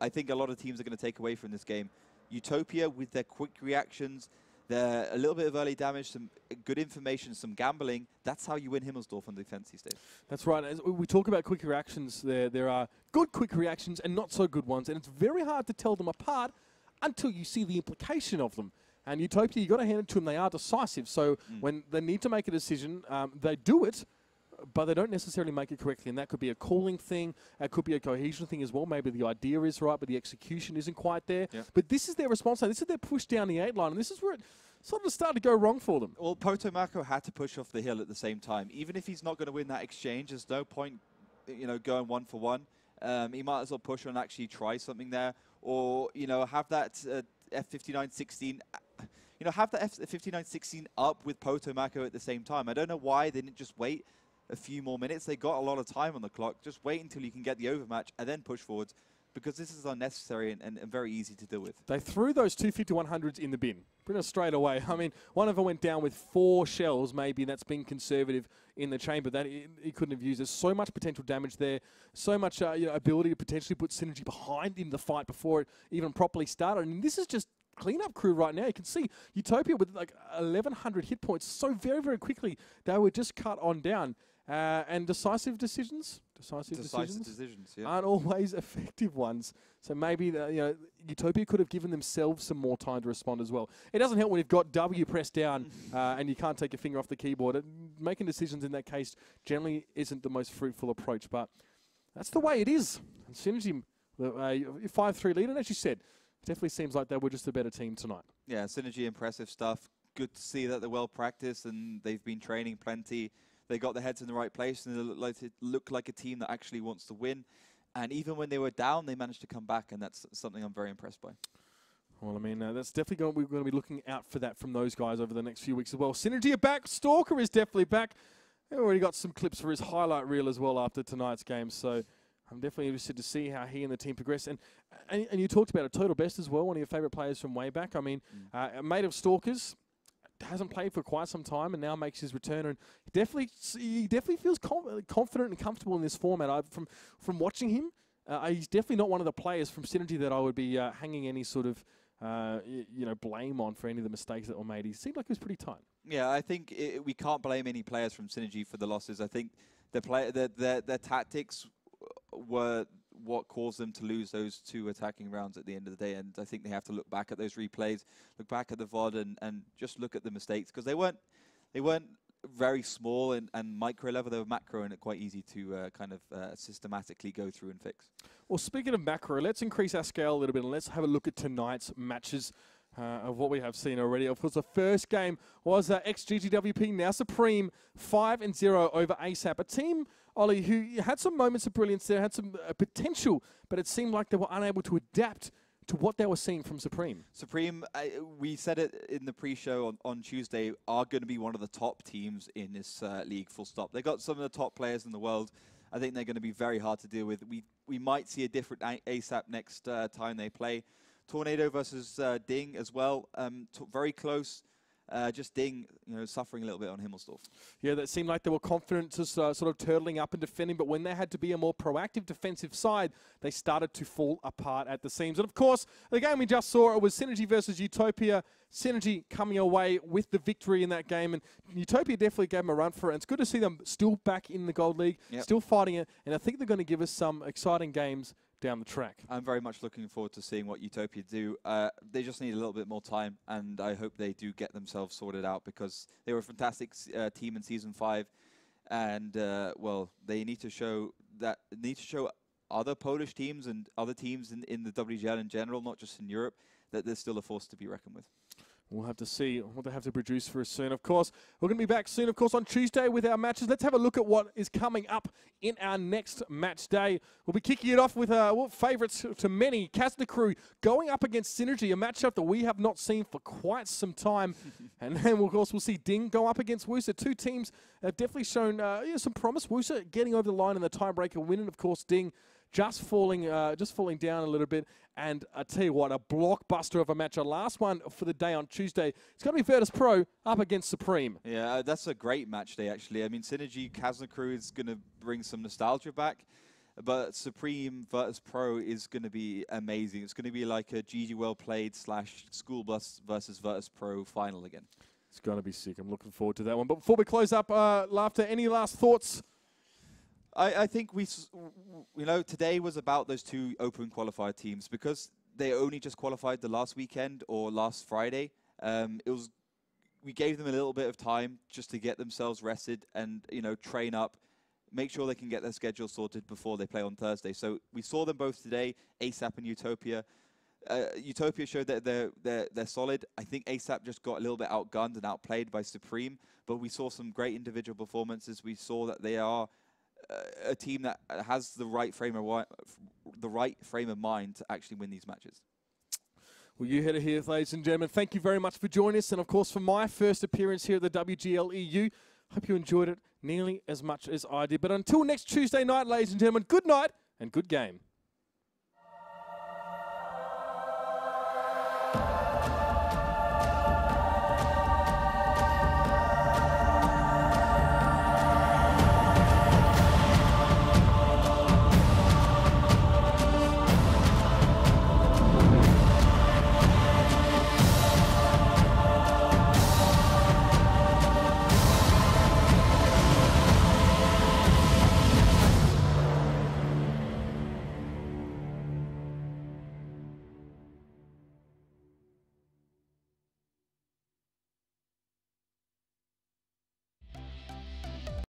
I think a lot of teams are going to take away from this game. Utopia with their quick reactions, a little bit of early damage, some good information, some gambling. That's how you win Himmelsdorf on the defensive stage. That's right. As we talk about quick reactions, there are good quick reactions and not so good ones, and it's very hard to tell them apart until you see the implication of them. And Utopia, you got to hand it to them. They are decisive. So when they need to make a decision, they do it, but they don't necessarily make it correctly. And that could be a calling thing. It could be a cohesion thing as well. Maybe the idea is right, but the execution isn't quite there. Yep. But this is their response. This is their push down the 8 line. And this is where it sort of started to go wrong for them. Well, Potomako had to push off the hill at the same time. Even if he's not going to win that exchange, there's no point, going 1-for-1. He might as well push on and actually try something there. Or, have that F59-16, have the F59-16 up with Potomako at the same time. I don't know why they didn't just wait a few more minutes. They got a lot of time on the clock. Just wait until you can get the overmatch and then push forwards, because this is unnecessary and very easy to deal with. They threw those 2 5100s in the bin pretty much straight away. I mean, one of them went down with 4 shells, maybe, and that's being conservative in the chamber. That he couldn't have used. There's so much potential damage there, so much ability to potentially put Synergy behind in the fight before it even properly started. And this is just cleanup crew right now. You can see Utopia with like 1100 hit points so very, very quickly. They were just cut on down. And decisive decisions yeah, aren't always effective ones. So maybe Utopia could have given themselves some more time to respond as well. It doesn't help when you've got W pressed down and you can't take your finger off the keyboard. Making decisions in that case generally isn't the most fruitful approach, but that's the way it is. And Synergy, 5-3 lead, and as you said, it definitely seems like they were just a better team tonight. Yeah, Synergy, impressive stuff. Good to see that they're well practiced and they've been training plenty. They got their heads in the right place, and they look like a team that actually wants to win. And even when they were down, they managed to come back, and that's something I'm very impressed by. Well, I mean, that's definitely we're going to be looking out for that from those guys over the next few weeks as well. Synergy are back. Stalker is definitely back. We've already got some clips for his highlight reel as well after tonight's game, so I'm definitely interested to see how he and the team progress. And you talked about a Total Best as well, one of your favourite players from way back. I mean, a mate of Stalkers, hasn't played for quite some time and now makes his return, and he definitely feels confident and comfortable in this format. From watching him, he's definitely not one of the players from Synergy that I would be hanging any sort of blame on for any of the mistakes that were made. He seemed like he was pretty tight. Yeah, I think we can't blame any players from Synergy for the losses. I think their tactics were what caused them to lose those 2 attacking rounds at the end of the day, and I think they have to look back at those replays, look back at the VOD, and just look at the mistakes, because they weren't very small and micro level. They were macro, and it's quite easy to kind of systematically go through and fix. Well, speaking of macro, let's increase our scale a little bit and let's have a look at tonight's matches of what we have seen already. Of course, the first game was ex-GGWP, now Supreme, 5-0 over ASAP. A team, Ollie, who had some moments of brilliance there, had some potential, but it seemed like they were unable to adapt to what they were seeing from Supreme. Supreme, we said it in the pre-show on Tuesday, are going to be one of the top teams in this league, full stop. They got some of the top players in the world. I think they're going to be very hard to deal with. We might see a different ASAP next time they play. Tornado versus Ding as well, very close. Just Ding, suffering a little bit on Himmelsdorf. Yeah, that seemed like they were confident, just sort of turtling up and defending, but when they had to be a more proactive defensive side, they started to fall apart at the seams. And of course, the game we just saw, it was Synergy versus Utopia. Synergy coming away with the victory in that game, and Utopia definitely gave them a run for it. And it's good to see them still back in the Gold League, still fighting it, and I think they're going to give us some exciting games down the track. I'm very much looking forward to seeing what Utopia do. They just need a little bit more time, and I hope they do get themselves sorted out, because they were a fantastic team in Season 5, and well, they need to show other Polish teams and other teams in the WGL in general, not just in Europe, that they're still a force to be reckoned with. We'll have to see what they have to produce for us soon. Of course, we're going to be back soon, of course, on Tuesday with our matches. Let's have a look at what is coming up in our next match day. We'll be kicking it off with favourites to many, Kazna Crew going up against Synergy, a matchup that we have not seen for quite some time. And then, of course, we'll see Ding go up against Wusa. Two teams have definitely shown some promise. Wusa getting over the line in the tiebreaker win, and, of course, Ding just falling down a little bit. And I tell you what, a blockbuster of a match. Our last one for the day on Tuesday. It's going to be Virtus Pro up against Supreme. Yeah, that's a great match day, actually. I mean, Synergy, Kazna Crew is going to bring some nostalgia back. But Supreme Virtus Pro is going to be amazing. It's going to be like a GG Well Played / School Bus versus Virtus Pro final again. It's going to be sick. I'm looking forward to that one. But before we close up, Laughter, any last thoughts? I think today was about those two open qualifier teams, because they only just qualified the last weekend or last Friday. We gave them a little bit of time just to get themselves rested and train up, make sure they can get their schedule sorted before they play on Thursday. So we saw them both today, ASAP and Utopia. Utopia showed that they're solid. I think ASAP just got a little bit outgunned and outplayed by Supreme, but we saw some great individual performances. We saw that they are a team that has the right frame of mind to actually win these matches. Well, you heard it here, ladies and gentlemen. Thank you very much for joining us, and of course for my first appearance here at the WGL EU. Hope you enjoyed it nearly as much as I did. But until next Tuesday night, ladies and gentlemen, good night and good game.